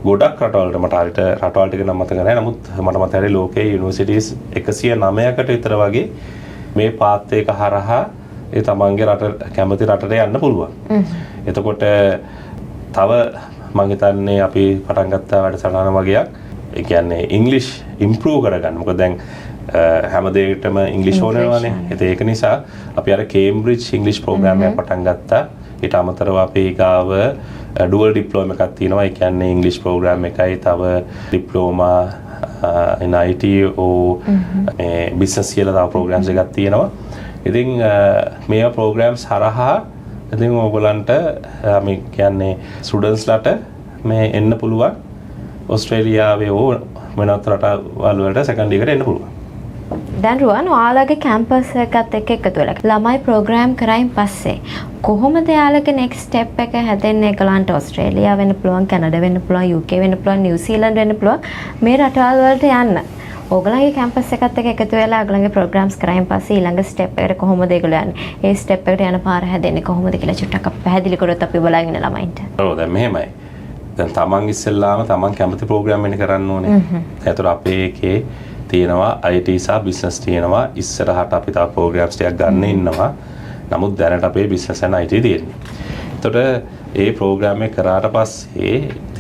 ගොඩක් රටවලට මට හරියට රටවල් ටික නම් මතක නැහැ. නමුත් මට මතකයි ලෝකයේ යුනිවර්සිටිස් 109කට විතර වගේ මේ පාත් එක හරහා ඒ තමන්ගේ රට කැමති රටට යන්න පුළුවන්. එතකොට තව මම හිතන්නේ අපි පටන් ගත්ත වැඩසටහන වගේක් ඒ කියන්නේ ඉංග්‍රීසි ඉම්ප්‍රූව් කරගන්න. මොකද දැන් හැම දෙයකටම ඉංග්‍රීසි ඕනේවානේ. ඒක නිසා අපි අර කේම්බ්‍රිජ් ඉංග්‍රීසි ප්‍රෝග්‍රෑම් එකක් පටන් ගත්තා. ඊට අමතරව අපේ ගාව ඩුවල් ඩිප්ලෝමා එකක් තියෙනවා. ඒ කියන්නේ ඉංග්‍රීසි ප්‍රෝග්‍රෑම් එකයි තව ඩිප්ලෝමා in IT මේ බිස්නස් කියලා තව ප්‍රෝග්‍රෑම්ස් එකක් තියෙනවා. ඉතින් මේ ප්‍රෝග්‍රෑම්ස් හරහා ඉතින් ඕගොල්ලන්ට මේ කියන්නේ ස්ටුඩන්ට්ස්ලාට මේ එන්න පුළුවන් ඕස්ට්‍රේලියාවේ වෙනත් රටවල් වලට සෙකන්ඩ් එකට එන්න පුළුවන්. දැන් රුවන් ඔයාලගේ කැම්පස් එකත් එක්ක එකතු වෙලා ළමයි ප්‍රෝග්‍රෑම් කරයින් පස්සේ කොහොමද යාලගේ නෙක්ස්ට් ස්ටෙප් එක හැදෙන්නේ? ඒගොල්ලන්ට ඕස්ට්‍රේලියාව වෙන්න පුළුවන්, කැනඩා වෙන්න පුළුවන්, UK වෙන්න පුළුවන්, නිව්සීලන්ත වෙන්න පුළුවන් මේ රටවල් වලට යන්න. ඕගොල්ලන්ගේ කැම්පස් එකත් එක්ක එකතු වෙලා ඕගොල්ලන්ගේ ප්‍රෝග්‍රෑම්ස් කරයින් පස්සේ ඊළඟ ස්ටෙප් එකට කොහොමද ඒගොල්ලෝ යන්නේ? ඒ ස්ටෙප් එකට යන පාර හැදෙන්නේ කොහොමද කියලා චුට්ටක් අපි පැහැදිලි කරොත් අපි බලගෙන ළමයින්ට. ඔව් දැන් මෙහෙමයි. දැන් තමන් ඉස්සෙල්ලාම තමන් කැමති ප්‍රෝග්‍රෑම් එක කරන්න ඕනේ. ඒතර අපේ එකේ තියෙනවා IT සහ බිස්නස් තියෙනවා. ඉස්සරහට අපි තව ප්‍රෝග්‍රෑම්ස් ටිකක් ගන්න ඉන්නවා. නමුත් දැනට අපේ බිස්නස් and IT තියෙන්නේ. එතකොට ඒ ප්‍රෝග්‍රෑම් එක කරාට පස්සේ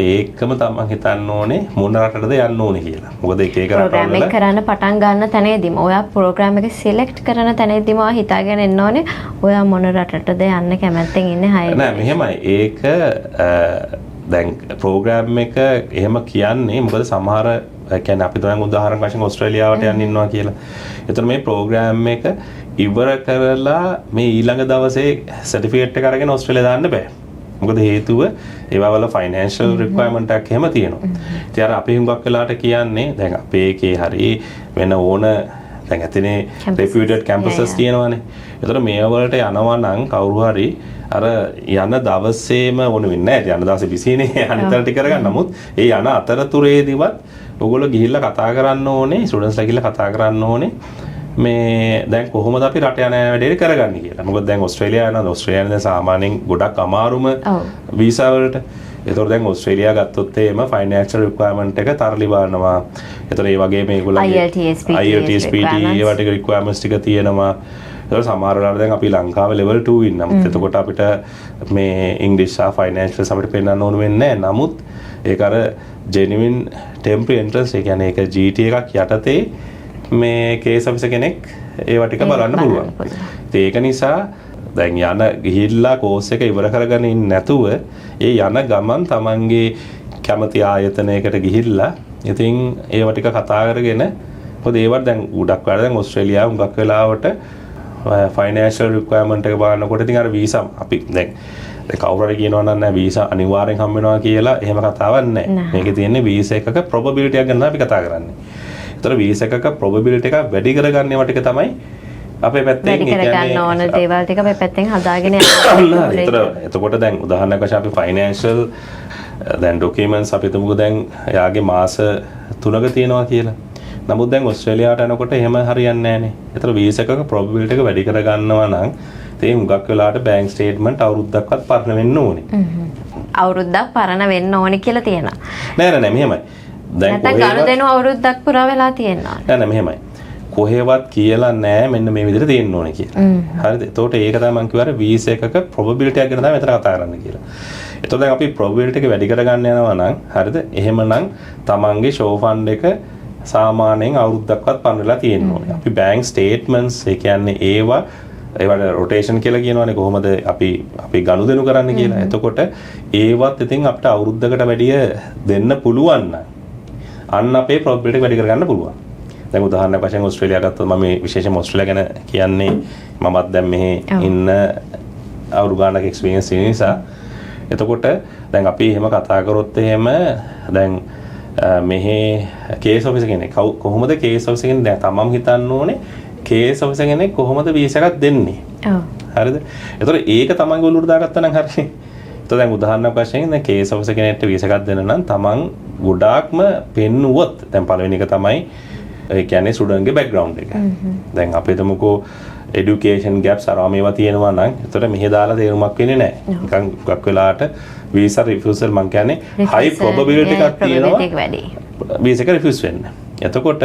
ඒකම තමන් හිතන්න ඕනේ මොන රටටද යන්න ඕනේ කියලා. මොකද එක එක රටවල ප්‍රෝග්‍රෑම් එක කරන්න පටන් ගන්න තැනදීම ඔයා ප්‍රෝග්‍රෑම් එක සිලෙක්ට් කරන තැනදීම ඔයා හිතාගෙන එන්න ඕනේ ඔයා මොන රටටද යන්න කැමැත්තෙන් ඉන්නේ හයිය. නෑ මෙහෙමයි. ඒක දැන් ප්‍රෝග්‍රෑම් එක එහෙම කියන්නේ මොකද සමහර කියන්නේ අපි දැන් උදාහරණ වශයෙන් ඕස්ට්‍රේලියාවට යන්න ඉන්නවා කියලා. ඒතර මේ ප්‍රෝග්‍රෑම් එක ඉවර කරලා මේ ඊළඟ දවසේ සර්ටිෆිකේට් එක අරගෙන ඕස්ට්‍රේලියාව දාන්න බෑ. මොකද හේතුව ඒවා වල ෆයිනෑන්ෂල් රික්වයර්මන්ට් එකක් එහෙම තියෙනවා. ඉතින් අර අපි හුඟක් වෙලාට කියන්නේ දැන් අපේ එකේ හරි වෙන ඕන දැන් ඇතිනේ රෙපියුටඩ් කැම්පසස් තියෙනවානේ. ඒතර මේ වලට යනවා නම් කවුරු හරි අර යන දවසේම ඕන වෙන්නේ නැහැ. යන දවසේ බිසිනේ අනිතර ටික කරගන්න. නමුත් ඒ යන අතරතුරේදීවත් ඔයගොල්ලෝ ගිහිල්ලා කතා කරන්න ඕනේ, ස්ටුඩන්ට්ස්ලා ගිහිල්ලා කතා කරන්න ඕනේ. මේ දැන් කොහොමද අපි රට යන වැඩේ කරගන්නේ කියලා. මොකද දැන් ඕස්ට්‍රේලියාව යනවා. ඕස්ට්‍රේලියාව දැන් සාමාන්‍යයෙන් ගොඩක් අමාරුම වීසා වලට. ඒතකොට දැන් ඕස්ට්‍රේලියාව ගත්තොත් එහෙම ෆයිනෑන්ෂල් රික්වයර්මන්ට් එක තරලි බලනවා. ඒතකොට ඒ වගේ මේගොල්ලන්ගේ IELTS PT ඒවට රික්වයර්මන්ට්ස් ටික තියෙනවා. ඒතකොට සමහර වෙලාවට දැන් අපි ලංකාවේ level 2 ඉන්නවා. එතකොට අපිට මේ ඉංග්‍රීසි සහ ෆයිනෑන්ෂල් අපිට පෙන්නන්න ඕන වෙන්නේ නැහැ. නමුත් ඒක අර genuine temporary entrance ඒ කියන්නේ ඒක GT එකක් යටතේ මේ කේස් ඔෆිසර් කෙනෙක් ඒවා ටික බලන්න පුළුවන්. ඒක නිසා දැන් යන ගිහිල්ලා කෝස් එක ඉවර කරගෙන ඉන්නේ නැතුව ඒ යන ගමන් තමන්ගේ කැමති ආයතනයකට ගිහිල්ලා ඉතින් ඒව ටික කතා කරගෙන මොකද ඒවට දැන් ගොඩක් වෙලා දැන් ඕස්ට්‍රේලියාව හුඟක් වෙලාවට ෆයිනෑන්ෂල් රික්වයර්මන්ට් එක බලනකොට ඉතින් අර වීසා අපි දැන් කවුරු හරි කියනවා නම් නෑ වීසා අනිවාර්යෙන් හම්බ වෙනවා කියලා එහෙම කතාවක් නෑ. මේකේ තියෙන්නේ වීසා එකක probability එක ගැන අපි කතා කරන්නේ. ඒතර වීසා එකක probability එක වැඩි කරගන්න ඒවා ටික තමයි අපේ පැත්තෙන් වැඩි කරගන්න ඕන දේවල් ටික අපේ පැත්තෙන් හදාගෙන යනවා. එතකොට දැන් උදාහරණයක් වශයෙන් අපි ෆයිනෑන්ෂල් දැන් ඩොකියුමන්ට්ස් අපි තුමුකෝ දැන් එයාගේ මාස 3ක තියෙනවා කියලා. නමුත් දැන් ඕස්ට්‍රේලියාවට යනකොට එහෙම හරියන්නේ නැහනේ. ඒතර වීසා එකක probability එක වැඩි කරගන්නවා නම් ඒ හුඟක් වෙලාවට බැංක් ස්ටේට්මන්ට් අවුරුද්දක්වත් පරණ වෙන්න ඕනේ. අවුරුද්දක් පරණ වෙන්න ඕනේ කියලා තියෙනවා. නෑ මෙහෙමයි. දැන් නැත්නම් ගනුදෙනු අවුරුද්දක් පුරා වෙලා තියෙනවා. නෑ මෙහෙමයි. කොහෙවත් කියලා නෑ මෙන්න මේ විදිහට තියෙන්න ඕනේ කියලා. හරිද? එතකොට ඒක තමයි මම කිව්වා වීසා එකක probability එක ගැන තමයි මෙතන කතා කරන්න කියලා. එතකොට දැන් අපි probability එක වැඩි කරගන්න යනවා නම් හරිද? එහෙමනම් තමන්ගේ show fund එක සාමාන්‍යයෙන් අවුරුද්දක්වත් පරණ වෙලා තියෙන්න ඕනේ. අපි බැංක් ස්ටේට්මන්ට්ස් ඒ කියන්නේ ඒවට රොටේෂන් කියලා කියනවානේ කොහොමද අපි ගනුදෙනු කරන්න කියලා. එතකොට ඒවත් ඉතින් අපිට අවුරුද්දකට වැඩිය දෙන්න පුළුවන් නම් අන්න අපේ probability එක වැඩි කරගන්න පුළුවන්. දැන් උදාහරණයක් වශයෙන් ඕස්ට්‍රේලියාව ගත්තොත් මම මේ විශේෂයෙන්ම ඕස්ට්‍රේලියා ගැන කියන්නේ මමත් දැන් මෙහි ඉන්න අවුරුදු ගානක එක්ස්පීරියන්ස් තියෙන නිසා. එතකොට දැන් අපි එහෙම කතා කරොත් එහෙම දැන් මෙහි කේස් ඔෆිසර් කෙනෙක් කොහොමද කේස් ඔෆිසර් කෙනෙක් දැන් තමම හිතන්න ඕනේ කේස් ඔෆිසර් කෙනෙක් කොහොමද වීසා එකක් දෙන්නේ. ඔව්. හරිද? ඒතකොට ඒක තමන්ගේ ඔළුවට දාගත්තා නම් හරියි. ඒතකොට දැන් උදාහරණයක් වශයෙන් දැන් කේස් ඔෆිසර් කෙනෙක්ට වීසා එකක් දෙන්න නම් තමන් ගොඩාක්ම පෙන්නුවොත් දැන් පළවෙනි එක තමයි ඒ කියන්නේ ස්ටුඩන්ට්ගේ බෑග්ග්‍රවුන්ඩ් එක. දැන් අපි හිතමුකෝ এডুকেෂන් ගැප්ස් අරවා මේවා තියෙනවා නම් ඒතකොට මෙහෙ දාලා තේරුමක් වෙන්නේ නැහැ. නිකන් ගොඩක් වෙලාවට වීසා රිෆියුසල් මං කියන්නේ හයි ප්‍රොබබිලිටි එකක් තියෙනවා වීසා එක රිෆියුස් වෙන්න. එතකොට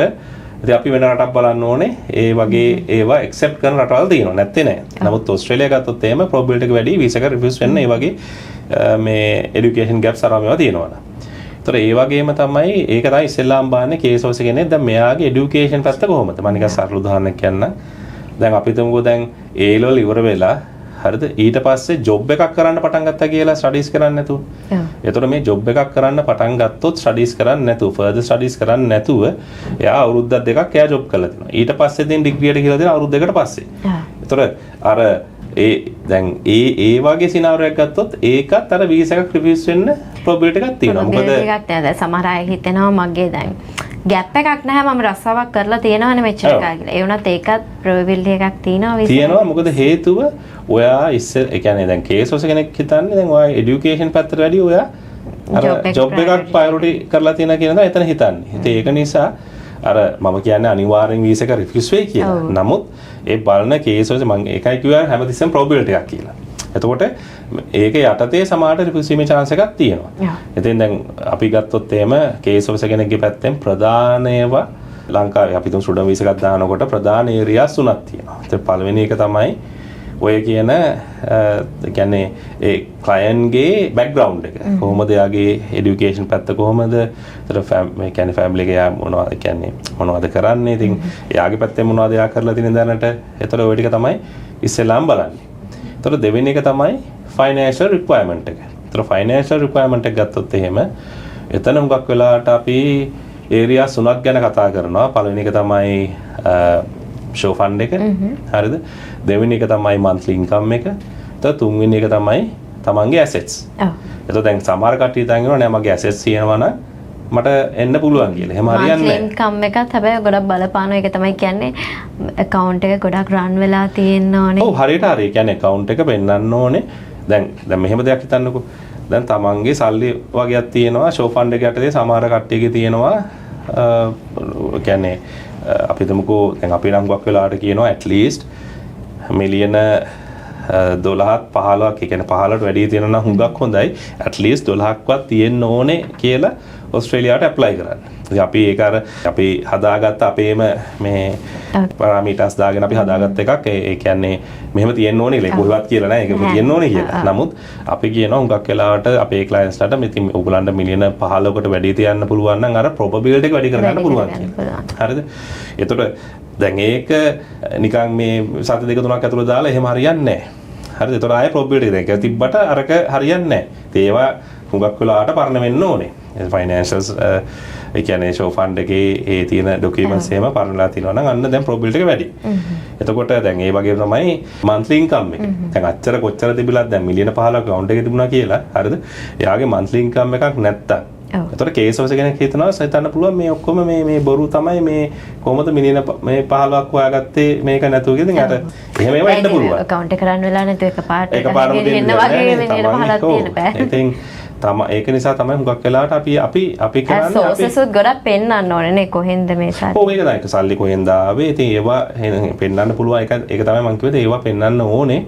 ඉතින් අපි වෙන රටක් බලන්න ඕනේ ඒ වගේ ඒවා ඇක්සෙප්ට් කරන රටවල් තියෙනවා නැත්තේ නෑ. නමුත් ඕස්ට්‍රේලියාව ගත්තොත් එහෙම ප්‍රොබබිලිටි එක වැඩි වීසා එක රිෆියුස් වෙන්න ඒ වගේ මේ এডুকেෂන් ගැප්ස් අරවා මේවා තියෙනවා. ඒතර ඒ වගේම තමයි ඒක තමයි ඉස්සෙල්ලාම බාන්නේ කේස් ඔෆිසර් කෙනෙක් දැන් මෙයාගේ এডুকেෂන් පැත්ත කොහොමද? මම නිකන් සරල උදාහරණයක් කියන්නම්. දැන් අපි හිතමුකෝ දැන් A level ඉවර වෙලා හරිද ඊට පස්සේ ජොබ් එකක් කරන්න පටන් ගත්තා කියලා ස්ටඩීස් කරන්නේ නැතුව. එතකොට මේ ජොබ් එකක් කරන්න පටන් ගත්තොත් ස්ටඩීස් කරන්නේ නැතුව ෆර්දර් ස්ටඩීස් කරන්නේ නැතුව එයා අවුරුද්දක් දෙකක් එයා ජොබ් කරලා තිනවා. ඊට පස්සේ දෙන ඩිග්‍රියට කියලා දෙන අවුරුදු දෙකකට පස්සේ. එතකොට අර දැන් ඒ වගේ සිනාරියක් ගත්තොත් ඒකත් අර වීසා එකක් රිෆියුස් වෙන්න ප්‍රොබබිලිටි එකක් තියෙනවා. මොකද ඒකක් නෑ. සමහර අය හිතනවා මගේ දැන් ගැප් එකක් නැහැ මම රස්සාවක් කරලා තියෙනවනේ මෙච්චර කාලෙ. ඒ වුණත් ඒකත් ප්‍රොබබිලිටි එකක් තියෙනවා තියෙනවා. මොකද හේතුව ඔයා ඉස්සෙල් ඒ කියන්නේ දැන් කේස් ඔෆිසර් කෙනෙක් හිතන්නේ දැන් ඔයා এডুকেෂන් පැත්තට වැඩි ඔයා අර ජොබ් එකක් ප්‍රයොරිටි කරලා තියෙනවා කියන දා එතන හිතන්නේ. ඉතින් ඒක නිසා අර මම කියන්නේ අනිවාර්යෙන් වීසා එක රිෆියුස් වෙයි කියලා. නමුත් ඒ බලන කේස් වල මම ඒකයි කිව්වා හැමතිස්සෙම ප්‍රොබබිලිටි එකක් කියලා. එතකොට ඒක යටතේ සමානට රිෆියුස් වීමේ chance එකක් තියෙනවා. ඉතින් දැන් අපි ගත්තොත් එහෙම කේස් ඔෆිසර් කෙනෙක්ගේ පැත්තෙන් ප්‍රධාන ඒවා ලංකාවේ අපි තුන් ස්ටුඩන්ට් වීසා එකක් දානකොට ප්‍රධාන ඒරියාස් තුනක් තියෙනවා. ඒත් පළවෙනි එක තමයි ඔය කියන කියන්නේ ඒ ක්ලයන්ට්ගේ බෑග්ග්‍රවුන්ඩ් එක කොහොමද එයාගේ এডুকেෂන් පැත්ත කොහොමද ඒතර මේ කියන්නේ ෆැමිලි එක යා මොනවද කියන්නේ මොනවද කරන්නේ ඉතින් එයාගේ පැත්තෙන් මොනවද එයා කරලා තියෙන දැනට ඒතර ඔය ටික තමයි ඉස්සෙල්ලාම බලන්නේ. ඒතර දෙවෙනි එක තමයි ෆයිනෑන්ෂල් රික්වයර්මන්ට් එක. ඒතර ෆයිනෑන්ෂල් රික්වයර්මන්ට් එක ගත්තොත් එහෙම එතන හුඟක් වෙලාවට අපි ඒරියාස් තුනක් ගැන කතා කරනවා. පළවෙනි එක තමයි show fund එක හරිද දෙවෙනි එක තමයි monthly income එක ඊට තුන්වෙනි එක තමයි තමන්ගේ assets එතකොට දැන් සමහර කට්ටිය හිතන් ඉන්නවා නෑ මගේ assets තියෙනවා නම් මට එන්න පුළුවන් කියලා. එහෙම හරියන්නේ නෑ. monthly income එකත් හැබැයි ගොඩක් බලපාන එක තමයි කියන්නේ account එක ගොඩක් run වෙලා තියෙන්න ඕනේ. ඔව් හරියට හරි. කියන්නේ account එක පෙන්වන්න ඕනේ. දැන් මෙහෙම දෙයක් හිතන්නකෝ. දැන් තමන්ගේ සල්ලි වගේක් තියෙනවා show fund එක යටතේ සමහර කට්ටියගේ තියෙනවා කියන්නේ අපි හිතමුකෝ දැන් අපි නම් ගොඩක් වෙලාවට කියනවා at least මිලියන 12ක් 15ක් ඒ කියන්නේ 15ට වැඩි තියෙනවා නම් හුඟක් හොඳයි at least 12ක්වත් තියෙන්න ඕනේ කියලා ඕස්ට්‍රේලියාවට ඇප්ලයි කරන්න. ඉතින් අපි ඒක අර අපි හදාගත්ත අපේම මේ පැරාමීටර්ස් දාගෙන අපි හදාගත්ත එකක්. ඒ කියන්නේ මෙහෙම තියෙන්න ඕනේ කියලා. කොහෙවත් කියලා නෑ. ඒක තියෙන්න ඕනේ කියලා. නමුත් අපි කියනවා හුඟක් වෙලාවට අපේ ක්ලයන්ට්ස්ලාට මෙතින් ඔයගලන්ට මිලියන 15කට වැඩි තියන්න පුළුවන් නම් අර ප්‍රොබබිලිටි එක වැඩි කරගන්න පුළුවන් කියලා. හරිද? එතකොට දැන් ඒක නිකන් මේ සති දෙක තුනක් ඇතුළත දාලා එහෙම හරියන්නේ නැහැ. හරිද? ඒතර ආයේ ප්‍රොබබිලිටි එක තිබ්බට අරක හරියන්නේ නැහැ. ඒවා හුඟක් වෙලාවට පරණ වෙන්න ඕනේ. ෆයිනෑන්ෂල්ස් ඒ කියන්නේ show fund එකේ ඒ තියෙන documents එහෙම පරණලා තියෙනවා නම් අන්න දැන් probability එක වැඩි. එතකොට දැන් ඒ වගේම තමයි monthly income එක. දැන් අච්චර කොච්චර තිබිලත් දැන් මිලියන 15ක් account එකේ තිබුණා කියලා. හරිද? එයාගේ monthly income එකක් නැත්තම්. එතකොට case officer කෙනෙක් හිතනවා හිතන්න පුළුවන් මේ ඔක්කොම මේ බොරු තමයි මේ කොහොමද මිලියන මේ 15ක් හොයාගත්තේ මේක නැතුව කියලා. ඉතින් අර එහෙම ඒවා එන්න පුළුවන්. account එක කරන්න වෙලා නැතුව එකපාරට එකපාරම වෙන්න වගේ මිලියන 15ක් තියෙන බෑ. ඉතින් ඒක නිසා තමයි හුඟක් වෙලාවට අපි කරන්නේ සෝසස් ගොඩක් පෙන්වන්න ඕනේ නේ කොහෙන්ද මේ සල්ලි. ඔව් ඒක තමයි සල්ලි කොහෙන්ද ආවේ. ඉතින් ඒවා පෙන්වන්න පුළුවන්. ඒක තමයි මම කිව්වේ ඒවා පෙන්වන්න ඕනේ.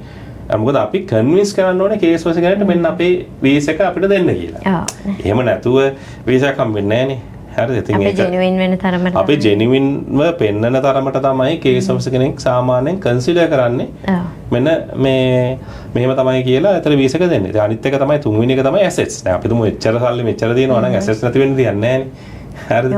මොකද අපි කන්වින්ස් කරන්න ඕනේ කේස් වලට ගන්නට මෙන්න අපේ වීසා එක අපිට දෙන්න කියලා. එහෙම නැතුව වීසා එක හම්බෙන්නේ නැහැ නේ. හරිද? ඉතින් ඒක ජෙනුයින් වෙන තරමට අපි ජෙනුයින්ව පෙන්නන තරමට තමයි කේස් ඔෆිසර් කෙනෙක් සාමාන්‍යයෙන් කන්සිඩර් කරන්නේ. මෙන්න මෙහෙම තමයි කියලා ඇතර වීසා එක දෙන්නේ. ඉතින් අනිත් එක තමයි තුන්වෙනි එක තමයි ඇසෙට්ස්. දැන් අපි තුමු එච්චර සල්ලි මෙච්චර තියෙනවා නම් ඇසෙට්ස් නැති වෙන්න දෙයක් නැහැ නේ. හරිද?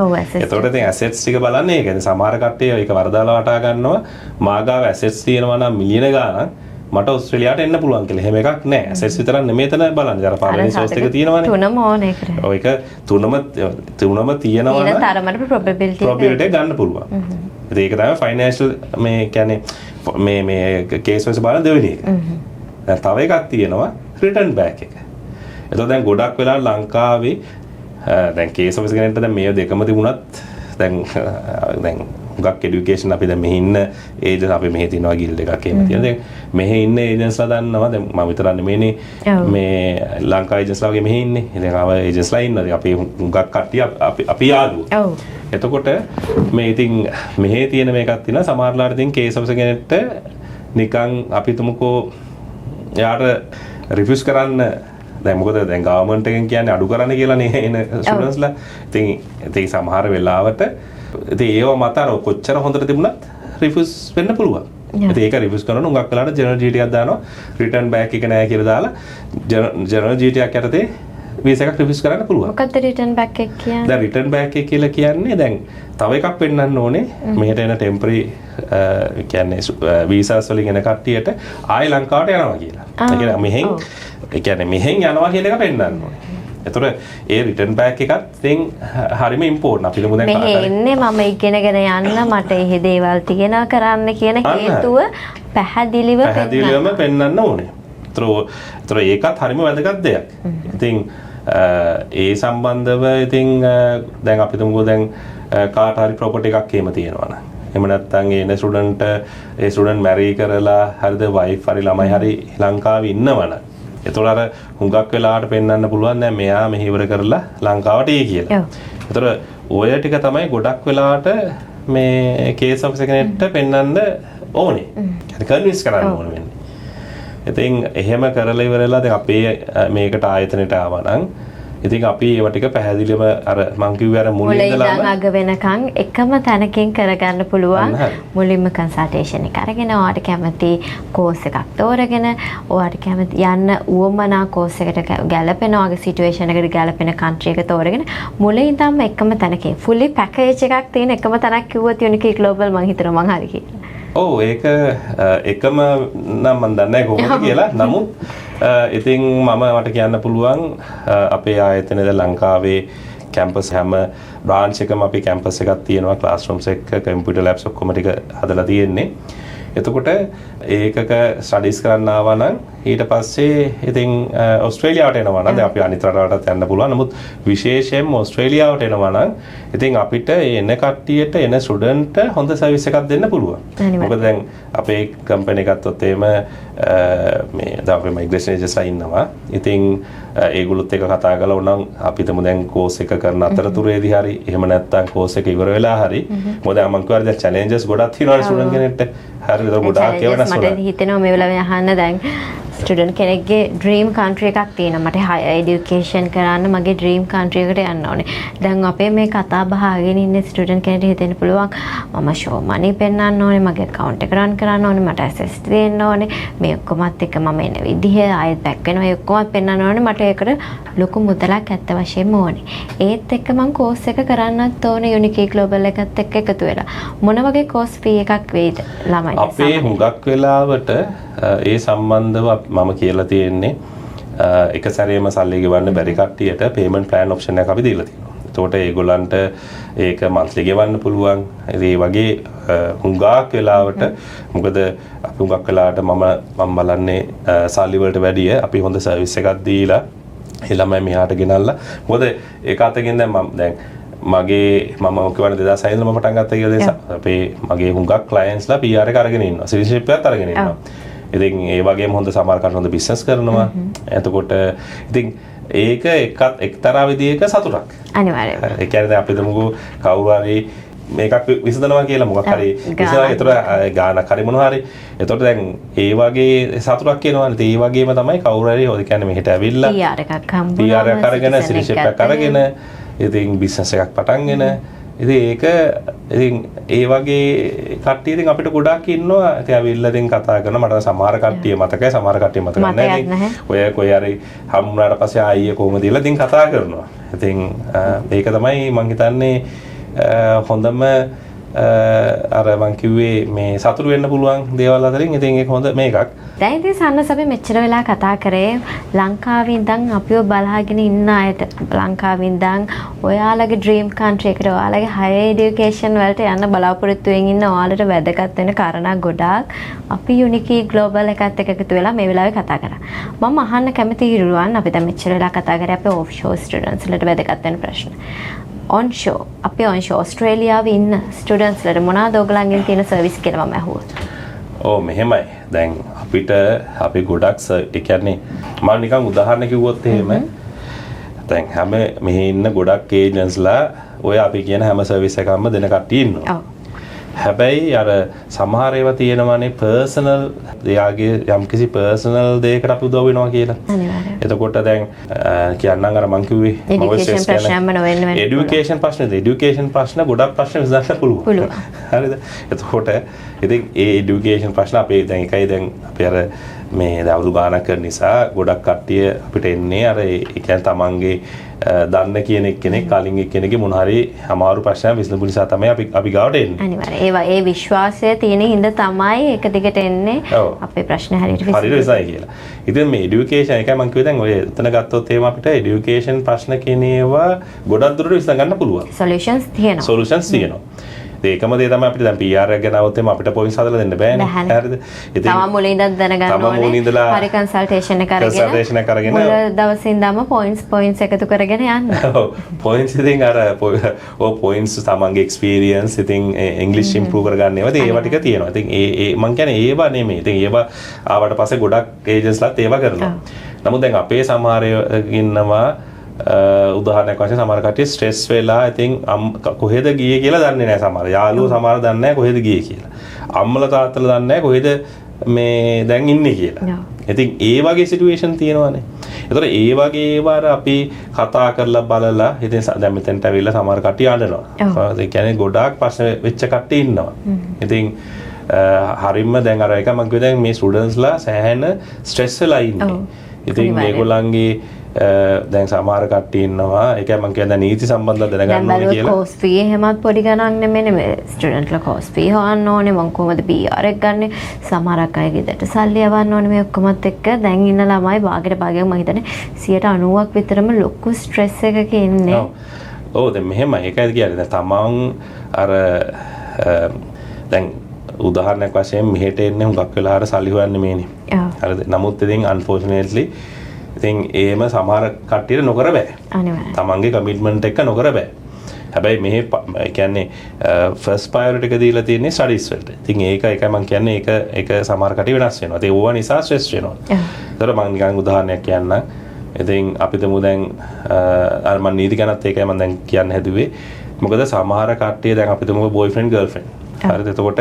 එතකොට ඉතින් ඇසෙට්ස් ටික බලන්නේ ඒ කියන්නේ සමහර කට්ටිය ඒක වරදාලා වටා ගන්නවා. මාගාව ඇසෙට්ස් තියෙනවා නම් මිලියන ගාණක් මට ඔස්ට්‍රේලියාවට එන්න පුළුවන් කියලා. එහෙම එකක් නැහැ. ඇසෙට්ස් විතරක් නෙමෙයි එතන බලන්නේ. අර පළවෙනි සෝස් එක තියෙනවානේ. තුනම ඕනේ කරේ. ඔය එක තුනම තියෙනවා නම් තරමට probability එක ගන්න පුළුවන්. ඉතින් ඒක තමයි financial මේ කියන්නේ මේ කේස් වලට බලන දෙවෙනි එක. දැන් තව එකක් තියෙනවා return back එක. එතකොට දැන් ගොඩක් වෙලා ලංකාවේ දැන් කේස් ඔෆිස් කෙනෙක්ට දැන් මේ දෙකම තිබුණත් දැන් හුඟක් এডুকেෂන් අපි දැන් මෙහි ඉන්න ඒජන්ට් අපි මෙහි තියෙනවා ගිල්ඩ් එකක් එහෙම තියෙනවා. දැන් මෙහි ඉන්න ඒජන්ට්ස්ලා දන්නවා දැන් මම විතරක් නෙමෙයිනේ මේ ලංකා ඒජන්ට්ස්ලා වගේ මෙහි ඉන්නේ. ඉතින් ආව ඒජන්ට්ස්ලා ඉන්නවා. ඉතින් අපි හුඟක් කට්ටිය අපි යාළුවෝ. ඔව්. එතකොට මේ ඉතින් මෙහි තියෙන මේකක් තියෙනවා. සමහරලාට ඉතින් කේස් ඔෆිස් කෙනෙක්ට නිකන් අපි තුමුකෝ යාට රිෆියුස් කරන්න දැන් මොකද දැන් ගවර්න්මන්ට් එකෙන් කියන්නේ අඩු කරන්න කියලා නේ එන ස්ටුඩන්ට්ස්ලා. ඉතින් සමහර වෙලාවට ඉතින් ඒව මත අර කොච්චර හොඳට තිබුණත් රිෆියුස් වෙන්න පුළුවන්. ඉතින් ඒක රිෆියුස් කරන උඟක් වෙලාවට ජනරල් GT එකක් දානවා. රිටර්න් බෑක් එක නෑ කියලා දාලා ජනරල් GT එකක් යටතේ වීසා එකක් රිෆියුස් කරන්න පුළුවන්. මොකක්ද රිටර්න් බෑක් එක කියන්නේ? දැන් රිටර්න් බෑක් එක කියලා කියන්නේ දැන් තව එකක් පෙන්වන්න ඕනේ. මෙහෙට එන ටෙම්පරරි කියන්නේ වීසාස් වලින් එන කට්ටියට ආයි ලංකාවට යනවා කියලා. ඒ කියන්නේ මෙහෙන් යනවා කියන එක පෙන්වන්න ඕනේ. එතකොට ඒ රිටර්න් බෑක් එකත් ඉතින් හරිම ඉම්පෝටන්ට්. අපි ලමු දැන් මේ එන්නේ මම ඉගෙනගෙන යන්න මට එහෙ දේවල් තියෙනවා කරන්න කියන හේතුව පැහැදිලිවම පෙන්වන්න ඕනේ. ඒතර ඒකත් හරිම වැදගත් දෙයක්. ඉතින් ඒ සම්බන්ධව ඉතින් දැන් අපි තුමුකෝ දැන් කාට හරි ප්‍රොපර්ටි එකක් එහෙම තියෙනවා නම් එහෙම නැත්නම් ඒ ස්ටුඩන්ට් මැරි කරලා හරිද වයිෆ් හරි ළමයි හරි ලංකාවේ ඉන්නවනම් එතකොට අර හුඟක් වෙලාවට පෙන්වන්න පුළුවන් දැන් මෙයා මෙහෙ ඉවර කරලා ලංකාවට එයි කියලා. එතකොට ඔය ටික තමයි ගොඩක් වෙලාවට මේ කේස් ඔෆිසර් කෙනෙක්ට පෙන්වන්න ඕනේ. කන්වින්ස් කරන්න ඕනේ වෙන්නේ. ඉතින් එහෙම කරලා ඉවරලා දැන් අපේ මේකට ආයතනයට ආවා නම් ඉතින් අපි ඒව ටික පැහැදිලිවම අර මං කිව්වේ අර මුලින් ඉඳලාම අග වෙනකන් එකම තැනකින් කරගන්න පුළුවන්. මුලින්ම කන්සල්ටේෂන් එක අරගෙන ඔයාට කැමති කෝස් එකක් තෝරගෙන ඔයාට කැමති යන්න උවමනා කෝස් එකට ගැලපෙන වගේ සිටුේෂන් එකකට ගැලපෙන කන්ට්‍රි එක තෝරගෙන මුලින් ඉඳන්ම එකම තැනකින් ෆුලි පැකේජ් එකක් තියෙන එකම තැනක් කිව්වොත් යුනිකී ග්ලෝබල් මං හිතනවා මං හරි කියලා. ඔව් ඒක එකම නම් මම දන්නේ නැහැ කොහොමද කියලා. නමුත් ඉතින් මට කියන්න පුළුවන් අපේ ආයතනයේ ලංකාවේ කැම්පස් හැම බ්‍රාන්ච් එකම අපි කැම්පස් එකක් තියෙනවා. ක්ලාස්රූම්ස් එක කම්පියුටර් ලැබ්ස් ඔක්කොම ටික හදලා තියෙන්නේ. එතකොට ඒකක ස්ටඩීස් කරන්න ආවා නම් ඊට පස්සේ ඉතින් ඕස්ට්‍රේලියාවට එනවා නම් දැන් අපි අනිත් රටවලටත් යන්න පුළුවන්. නමුත් විශේෂයෙන්ම ඕස්ට්‍රේලියාවට එනවා නම් ඉතින් අපිට එන කට්ටියට එන ස්ටුඩන්ට්ට හොඳ සර්විස් එකක් දෙන්න පුළුවන්. මොකද දැන් අපේ කම්පැනි ගත්තොත් එහෙම මේ දැන් අපේ මයිග්‍රේෂන් ඒජන්ට්ස්ලා ඉන්නවා. ඉතින් ඒගොල්ලොත් එක කතා කරලා උනම් අපි තමු දැන් කෝස් එක කරන අතරතුරේදී හරි එහෙම නැත්නම් කෝස් එක ඉවර වෙලා හරි මොකද මම කියවල දැන් චැලෙන්ජස් ගොඩක් තියෙනවා ස්ටුඩන්ට් කෙනෙක්ට. හරිද? ගොඩාක් ඒවා නැස්වල. මට හිතෙනවා මේ වෙලාවේ අහන්න දැන් ස්ටුඩන්ට් කෙනෙක්ගේ ඩ්‍රීම් කන්ට්‍රි එකක් තියෙනවා. මට හයර් এডুকেෂන් කරන්න මගේ ඩ්‍රීම් කන්ට්‍රි එකට යන්න ඕනේ. දැන් අපේ මේ කතා බහ අහගෙන ඉන්න ස්ටුඩන්ට් කෙනෙක්ට හිතෙන්න පුළුවන් මම ෂෝ මනි පෙන්නන්න ඕනේ, මගේ account එක run කරන්න ඕනේ, මට access දෙන්න ඕනේ. මේ ඔක්කොමත් එක්ක මම එන විදිහ ආයෙත් back වෙනවා. ඒ ඔක්කොමත් පෙන්නන්න ඕනේ. මට ඒකට ලොකු මුදලක් ඇත්ත වශයෙන්ම ඕනේ. ඒත් එක්ක මම කෝස් එක කරන්නත් ඕනේ යුනිකී ග්ලෝබල් එකත් එක්ක එකතු වෙලා. මොන වගේ කෝස් ෆී එකක් වෙයිද ළමයි? අපේ හුඟක් වෙලාවට ඒ සම්බන්ධව මම කියලා තියෙන්නේ එක සැරේම සල්ලි ගෙවන්න බැරි කට්ටියට payment plan option එකක් අපි දීලා තියෙනවා. එතකොට ඒගොල්ලන්ට ඒක monthly ගෙවන්න පුළුවන්. ඒ වගේ හුඟක් වෙලාවට මොකද අපි හුඟක් වෙලාවට මම බලන්නේ සල්ලි වලට වැඩිය අපි හොඳ සර්විස් එකක් දීලා ඒ ළමයි මෙහාට ගෙනල්ලා මොකද ඒක අතකින් දැන් මගේ මම කියවන 2006 ඉඳලා මම පටන් ගත්තා කියලා දැන් අපේ මගේ හුඟක් ක්ලයන්ට්ස්ලා PR එක අරගෙන ඉන්නවා සිටිසන්ෂිප් එකත් අරගෙන ඉන්නවා. ඉතින් ඒ වගේම හොඳ සමහර කට්ටිය හොඳ බිස්නස් කරනවා. එතකොට ඉතින් ඒක එක්තරා විදිහක සතුටක්. අනිවාර්යයෙන්. ඒ කියන්නේ අපි දමුකෝ කවුරු හරි මේකක් විසඳනවා කියලා මොකක් හරි විසඳනවා. ඒතර ගානක් හරි මොනවා හරි. ඒතකොට දැන් ඒ වගේ සතුටක් එනවනේ. ඒ වගේම තමයි කවුරු හරි ඔය කියන්නේ මෙහෙට ඇවිල්ලා PR එකක් හම්බුනා. PR එකක් අරගෙන සිටිසන්ෂිප් එකක් අරගෙන ඉතින් බිස්නස් එකක් පටන්ගෙන ඉතින් ඒක ඉතින් ඒ වගේ කට්ටිය ඉතින් අපිට ගොඩාක් ඉන්නවා. ඉතින් ඇවිල්ලා ඉතින් කතා කරන මට සමහර කට්ටිය මතකයි සමහර කට්ටිය මතක නැහැ. ඔය කොයි හරි හම්බුනාට පස්සේ ආයේ කොහොමද කියලා ඉතින් කතා කරනවා. ඉතින් ඒක තමයි මම හිතන්නේ හොඳම අර මං කිව්වේ මේ සතුරු වෙන්න පුළුවන් දේවල් අතරින් ඉතින් ඒක හොඳ මේකක්. දැන් ඉතින් සන්නස අපි මෙච්චර වෙලා කතා කරේ ලංකාවේ ඉඳන් අපිව බලාගෙන ඉන්න අයට ලංකාවේ ඉඳන් ඔයාලගේ ඩ්‍රීම් කන්ට්‍රි එකට ඔයාලගේ හයර් এডুকেෂන් වලට යන්න බලාපොරොත්තු වෙමින් ඉන්න ඔයාලට වැදගත් වෙන කාරණා ගොඩාක් අපි යුනිකී ග්ලෝබල් එකත් එක්ක එකතු වෙලා මේ වෙලාවේ කතා කරා. මම අහන්න කැමති හිරුවන් අපි දැන් මෙච්චර වෙලා කතා කරේ අපේ ඔෆ්ෂෝර් ස්ටුඩන්ට්ස් වලට වැදගත් වෙන ප්‍රශ්න. onshore අපේ onshore ඕස්ට්‍රේලියාවේ ඉන්න ස්ටුඩන්ට්ස් ලට මොනවාද ඔයගලන්ගෙන් තියෙන සර්විස් කියලා මම අහුවා. ඔව් මෙහෙමයි. දැන් අපිට අපි ගොඩක් ඒ කියන්නේ මම නිකන් උදාහරණ කිව්වොත් එහෙම දැන් හැම මෙහි ඉන්න ගොඩක් ඒජන්ට්ස්ලා ඔය අපි කියන හැම සර්විස් එකක්ම දෙන කට්ටිය ඉන්නවා. ඔව්. හැබැයි අර සමහර ඒවා තියෙනවානේ පර්සනල් එයාගේ යම්කිසි පර්සනල් දෙයකට අපි උදව් වෙනවා කියලා. අනිවාර්යයෙන්. එතකොට දැන් කියන්නම් අර මං කිව්වේ එඩියුකේෂන් ප්‍රශ්නම නොවෙන්න එඩියුකේෂන් ප්‍රශ්නද එඩියුකේෂන් ප්‍රශ්න ගොඩක් ප්‍රශ්න විසඳන්න පුළුවන්. හරිද? එතකොට ඉතින් ඒ එඩියුකේෂන් ප්‍රශ්න අපේ දැන් එකයි දැන් අපි අර මේ දවුරු ගානක් කරන නිසා ගොඩක් කට්ටිය අපිට එන්නේ අර ඒ කියන්නේ තමන්ගේ දන්න කියන එක්කෙනෙක් කලින් එක්කෙනෙක්ගේ මොන හරි අමාරු ප්‍රශ්නයක් විසඳපු නිසා තමයි අපි ගාවට එන්නේ. අනිවාර්යයෙන්. ඒවා ඒ විශ්වාසය තියෙන හින්දා තමයි එක දිගට එන්නේ අපේ ප්‍රශ්න හරියට විසඳයි කියලා. ඉතින් මේ এডুকেෂන් එකයි මම කිව්වේ දැන් ඔය එතන ගත්තොත් එහෙම අපිට এডুকেෂන් ප්‍රශ්න කියන ඒවා ගොඩක් දුරට විසඳ ගන්න පුළුවන්. සොලියුෂන්ස් තියෙනවා. ඒකම දේ තමයි අපිට දැන් PR එක ගෙනාවොත් එම අපිට පොයින්ට්ස් හදලා දෙන්න බෑනේ. හරිද? ඉතින් තමන් මුලින් ඉඳන් දැනගන්න ඕනේ. හරි කන්සල්ටේෂන් එක අරගෙන මුල දවසේ ඉඳන්ම පොයින්ට්ස් එකතු කරගෙන යන්න. ඔව්. පොයින්ට්ස් ඉතින් අර ඔය පොයින්ට්ස් තමන්ගේ එක්ස්පීරියන්ස් ඉතින් ඉංග්‍රීසි ඉම්ප්‍රූව් කරගන්න ඒවා ඉතින් ඒවා ටික තියෙනවා. ඉතින් ඒ මං කියන්නේ ඒවා නෙමෙයි. ඉතින් ඒවා ආවට පස්සේ ගොඩක් ඒජන්ට්ස්ලාත් ඒවා කරනවා. නමුත් දැන් අපේ සමහර ඉන්නවා උදාහරණයක් වශයෙන් සමහර කට්ටිය ස්ට්‍රෙස් වෙලා ඉතින් කොහෙද ගියේ කියලා දන්නේ නැහැ සමහර. යාළුවෝ සමහර දන්නේ නැහැ කොහෙද ගියේ කියලා. අම්මලා තාත්තලා දන්නේ නැහැ කොහෙද මේ දැන් ඉන්නේ කියලා. ඉතින් ඒ වගේ සිටුේෂන් තියෙනවානේ. ඒතකොට ඒ වගේ ඒවාර අපි කතා කරලා බලලා ඉතින් දැන් මෙතෙන්ට ඇවිල්ලා සමහර කට්ටිය අඬනවා. ඒ කියන්නේ ගොඩාක් ප්‍රශ්න වෙච්ච කට්ටිය ඉන්නවා. ඉතින් හරියම දැන් අර එක මම කිව්වා දැන් මේ ස්ටුඩන්ට්ස්ලා සෑහෙන ස්ට්‍රෙස් වෙලා ඉන්නේ. ඉතින් මේගොල්ලන්ගේ දැන් සමහර කට්ටිය ඉන්නවා ඒකයි මම කියන්නේ නීති සම්බන්ධව දැනගන්න ඕනේ කියලා. කෝස් ෆී එහෙමත් පොඩි ගණන් නෙමෙයි මේ ස්ටුඩන්ට්ලා කෝස් ෆී හොයන්න ඕනේ මම කොහොමද PR එක ගන්නෙ සමහරක් අයගේ දෙට සල්ලි යවන්න ඕනේ මේ ඔක්කොමත් එක්ක දැන් ඉන්න ළමයි භාගයට භාගයක් මම හිතන්නේ 90ක් විතරම ලොකු ස්ට්‍රෙස් එකක ඉන්නේ. ඔව් දැන් මෙහෙමයි ඒකයි කියන්නේ තමන් අර දැන් උදාහරණයක් වශයෙන් මෙහෙට එන්නේ හුඟක් වෙලා අර සල්ලි හොයන්නේ මේනේ. හරිද? නමුත් ඉතින් unfortunately ඉතින් ඒම සමහර කට්ටියට නොකර බෑ. අනිවාර්යයෙන්. තමන්ගේ කමිට්මන්ට් එක නොකර බෑ. හැබැයි මෙහෙ කියන්නේ ෆස්ට් ප්‍රයොරිටි එක දීලා තියෙන්නේ ස්ටඩීස් වලට. ඉතින් ඒකයි මම කියන්නේ ඒක සමහර කට්ටිය වෙනස් වෙනවා. ඒ ඕවා නිසා ස්ට්‍රෙස් වෙනවා. ඒතර මම නිකන් උදාහරණයක් කියන්නම්. ඉතින් අපි තමු දැන් අර මම නීති ගැනත් ඒකයි මම දැන් කියන්න හැදුවේ. මොකද සමහර කට්ටිය දැන් අපි තමු බොයිෆ්‍රෙන්ඩ් ගර්ල්ෆ්‍රෙන්ඩ්. හරිද? එතකොට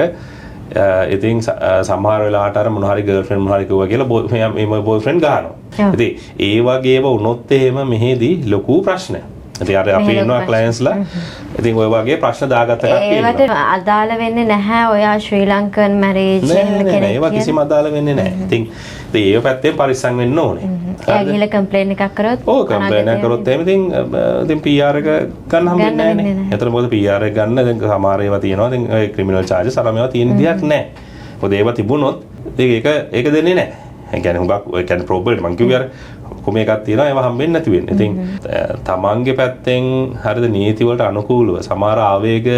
ඉතින් සමහර වෙලාවට අර මොන හරි ගර්ල්ෆ්‍රෙන්ඩ් මොන හරි කිව්වා කියලා මේ බොයිෆ්‍රෙන්ඩ් ගහනවා. ඉතින් ඒ වගේම වුණොත් එහෙම මෙහෙදී ලොකු ප්‍රශ්න. ඉතින් අර අපි ඉන්නවා ක්ලයන්ට්ස්ලා ඉතින් ඔය වගේ ප්‍රශ්න දාගත්ත කට්ටිය ඉන්නවා. ඒවට අදාළ වෙන්නේ නැහැ ඔයා ශ්‍රී ලංකන් මැරේජ් එහෙම කෙනෙක්. ඒවා කිසිම අදාළ වෙන්නේ නැහැ. ඉතින් ඒ පැත්තෙන් පරිස්සම් වෙන්න ඕනේ. එයා ගිහලා කම්ප්ලේන් එකක් කරොත් ඔව් කම්ප්ලේන් එකක් කරොත් එහෙම ඉතින් PR එක ගන්න හම්බෙන්නේ නැහැ නේ. ඒතර මොකද PR එක ගන්න දැන් සමහර ඒවා තියෙනවා. ඉතින් ඔය ක්‍රිමිනල් චාර්ජස් අර මේවා තියෙන දෙයක් නැහැ. මොකද ඒවා තිබුණොත් ඒක දෙන්නේ නැහැ. ඒ කියන්නේ හුඟක් ඒ කියන්නේ ප්‍රොබබල් මං කිව්වේ අර ඔක්කොම එකක් තියෙනවා ඒවා හම්බෙන්නේ නැති වෙන්නේ. ඉතින් තමන්ගේ පැත්තෙන් හරිද නීති වලට අනුකූලව සමහර ආවේග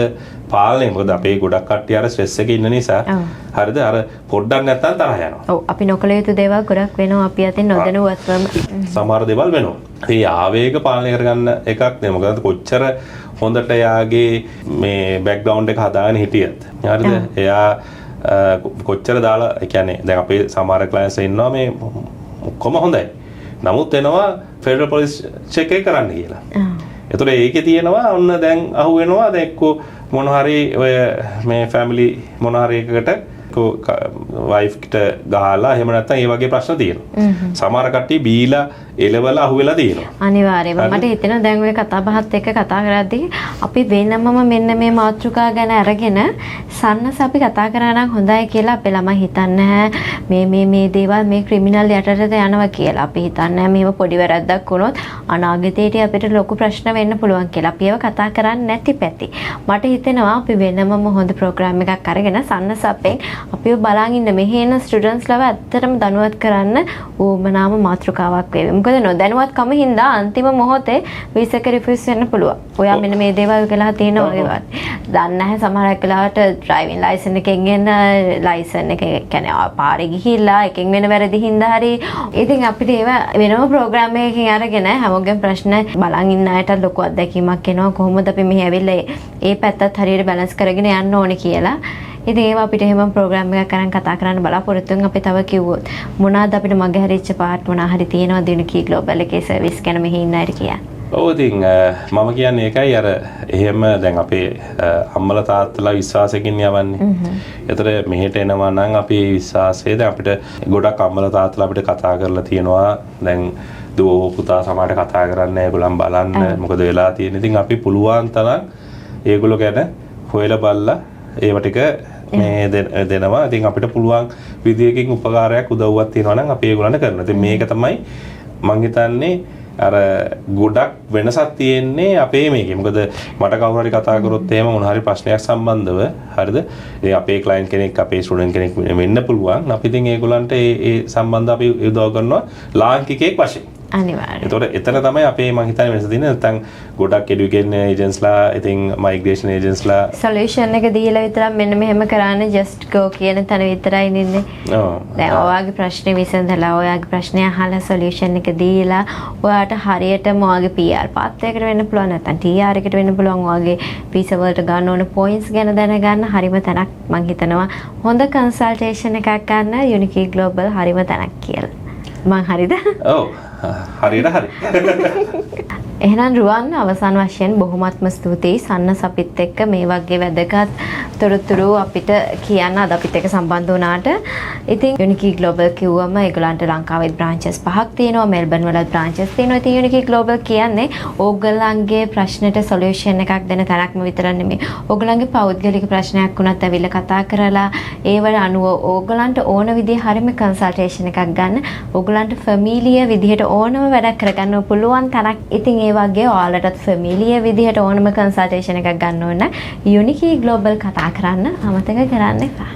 පාලනය මොකද අපේ ගොඩක් කට්ටිය අර ස්ට්‍රෙස් එකේ ඉන්න නිසා හරිද අර පොඩ්ඩක් නැත්තම් තරහ යනවා. ඔව් අපි නොකල යුතු දේවල් ගොඩක් වෙනවා අපි අතින් නොදැනුවත්වම. සමහර දේවල් වෙනවා. ඒ ආවේග පාලනය කරගන්න එකක් නේ මොකද කොච්චර හොඳට එයාගේ මේ බෑග්ග්‍රවුන්ඩ් එක හදාගෙන හිටියත් හරිද එයා කොච්චර දාලා ඒ කියන්නේ දැන් අපේ සමහර ක්ලයන්ට්ස් ඉන්නවා මේ ඔක්කොම හොඳයි. නමුත් එනවා ෆෙඩරල් පොලිස් චෙක් එක කරන්න කියලා. ඒතකොට ඒකේ තියෙනවා ඔන්න දැන් අහු වෙනවා දැන් එක්ක මොන හරි ඔය මේ ෆැමිලි මොන හරි එකකට වයිෆ්ට ගහලා එහෙම නැත්නම් ඒ වගේ ප්‍රශ්න තියෙනවා. සමහර කට්ටිය බීලා එලවලා අහුවෙලා තියෙනවා. අනිවාර්යයෙන්ම මට හිතෙනවා දැන් ඔය කතා බහත් එක්ක කතා කරද්දී අපි වෙනමම මෙන්න මේ මාතෘකා ගැන අරගෙන සන්නස අපි කතා කරා නම් හොඳයි කියලා අපේ ළමයි හිතන්නේ මේ දේවල් මේ ක්‍රිමිනල් යටතට යනවා කියලා. අපි හිතන්නේ මේව පොඩි වැරද්දක් වුණොත් අනාගතයේදී අපිට ලොකු ප්‍රශ්න වෙන්න පුළුවන් කියලා. අපි ඒව කතා කරන්නේ නැති පැති. මට හිතෙනවා අපි වෙනමම හොඳ ප්‍රෝග්‍රෑම් එකක් අරගෙන සන්නස අපෙන් අපිව බලන් ඉන්න මෙහි එන ස්ටුඩන්ට්ස්ලව ඇත්තටම දැනුවත් කරන්න ඕමනාම මාතෘකාවක් වේවි. මොකද නොදැනුවත්කම හින්දා අන්තිම මොහොතේ වීසා එක රිෆියුස් වෙන්න පුළුවන්. ඔයා මෙන්න මේ දේවල් කියලා තියෙනවා වගේ. දන්නේ නැහැ සමහරක් වෙලාවට ඩ්‍රයිවිං ලයිසන් එකෙන් එන ලයිසන් එක කියන්නේ පාරේ ගිහිල්ලා එකෙන් වෙන වැරදි හින්දා හරි. ඉතින් අපිට ඒව වෙනම ප්‍රෝග්‍රෑම් එකකින් අරගෙන හැමෝගෙම ප්‍රශ්න බලන් ඉන්න අයට ලොකු අත්දැකීමක් එනවා. කොහොමද අපි මෙහි ඇවිල්ලා ඒ පැත්තත් හරියට බැලන්ස් කරගෙන යන්න ඕනේ කියලා. ඉතින් ඒවා අපිට එහෙම ප්‍රෝග්‍රෑම් එකක් කරන් කතා කරන්න බලාපොරොත්තු වෙන අපි තව කිව්වොත් මොනවාද අපිට මගේ හරිච්ච පාර්ට් මොනවා හරි තියෙනවද යුනිකී ග්ලෝබල් එකේ සර්විස් ගැන මෙහි ඉන්න අයට කියන්නේ. ඔව් ඉතින් මම කියන්නේ ඒකයි අර එහෙම දැන් අපේ අම්මලා තාත්තලා විශ්වාසයෙන් යවන්නේ. ඒතර මෙහෙට එනවා නම් අපි විශ්වාසයේ දැන් අපිට ගොඩක් අම්මලා තාත්තලා අපිට කතා කරලා තියෙනවා. දැන් දුව පුතා සමහරට කතා කරන්නේ ඒගොල්ලන් බලන්න මොකද වෙලා තියෙන්නේ. ඉතින් අපි පුළුවන් තරම් ඒගොල්ලෝ ගැන හොයලා බලලා ඒව ටික මේ දෙනවා. ඉතින් අපිට පුළුවන් විදියකින් උපකාරයක් උදව්වක් තියෙනවා නම් අපි ඒගොල්ලන්ට කරනවා. ඉතින් මේක තමයි මං හිතන්නේ අර ගොඩක් වෙනසක් තියෙන්නේ අපේ මේකේ. මොකද මට කවුරු හරි කතා කරොත් එහෙම මොන හරි ප්‍රශ්නයක් සම්බන්ධව හරිද? ඒ අපේ ක්ලයන්ට් කෙනෙක් අපේ ස්ටුඩන්ට් කෙනෙක් වෙන්න පුළුවන්. අපි ඉතින් ඒගොල්ලන්ට ඒ සම්බන්ධ අපි උදව් කරනවා ලාංකිකයෙක් වශයෙන්. අනිවාර්යයෙන්. ඒතකොට එතන තමයි අපේ මං හිතන්නේ වෙනස තියෙන්නේ. නැත්නම් ගොඩක් එඩියුකේෂන් ඒජන්ට්ස්ලා ඉතින් මයිග්‍රේෂන් ඒජන්ට්ස්ලා සොලියුෂන් එක දීලා විතරක් මෙන්න මෙහෙම කරන්නේ just go කියන තැන විතරයි ඉන්නේ. ඔව්. දැන් ඔයාගේ ප්‍රශ්නේ විසඳලා ඔයාගේ ප්‍රශ්නය අහලා සොලියුෂන් එක දීලා ඔයාට හරියටම ඔයාගේ PR පාත්‍රයකට වෙන්න පුළුවන් නැත්නම් TR එකට වෙන්න පුළුවන් ඔයාගේ වීසා වලට ගන්න ඕන පොයින්ට්ස් ගැන දැනගන්න හරිම තැනක් මං හිතනවා හොඳ කන්සල්ටේෂන් එකක් ගන්න යුනිකී ග්ලෝබල් හරිම තැනක් කියලා. මං හරිද? ඔව්. හරියට හරි. එහෙනම් රුවන් අවසාන වශයෙන් බොහොමත්ම ස්තුතියි සන්නස අපිත් එක්ක මේ වගේ වැදගත් තොරතුරු අපිට කියන්න අද අපිත් එක්ක සම්බන්ධ වුණාට. ඉතින් යුනිකී ග්ලෝබල් කිව්වම ඒගොල්ලන්ට ලංකාවේ බ්‍රාන්චස් 5ක් තියෙනවා, මෙල්බන් වල බ්‍රාන්චස් තියෙනවා. ඉතින් යුනිකී ග්ලෝබල් කියන්නේ ඕගොල්ලන්ගේ ප්‍රශ්නෙට සොලියුෂන් එකක් දෙන තරක්ම විතර නෙමෙයි. ඕගොල්ලන්ගේ පෞද්ගලික ප්‍රශ්නයක් වුණත් ඇවිල්ලා කතා කරලා ඒවට අනුව ඕගොල්ලන්ට ඕන විදිහේ හරියම කන්සල්ටේෂන් එකක් ගන්න. ඕගොල්ලන්ට ෆැමිලිය විදිහට ඕනම වැඩක් කරගන්න පුළුවන් තරක්. ඉතින් ඒ වගේ ඔයාලටත් ෆැමිලිය විදිහට ඕනම කන්සල්ටේෂන් එකක් ගන්න ඕන නම් යුනිකී ග්ලෝබල් කතා කරන්න අමතක කරන්න එපා.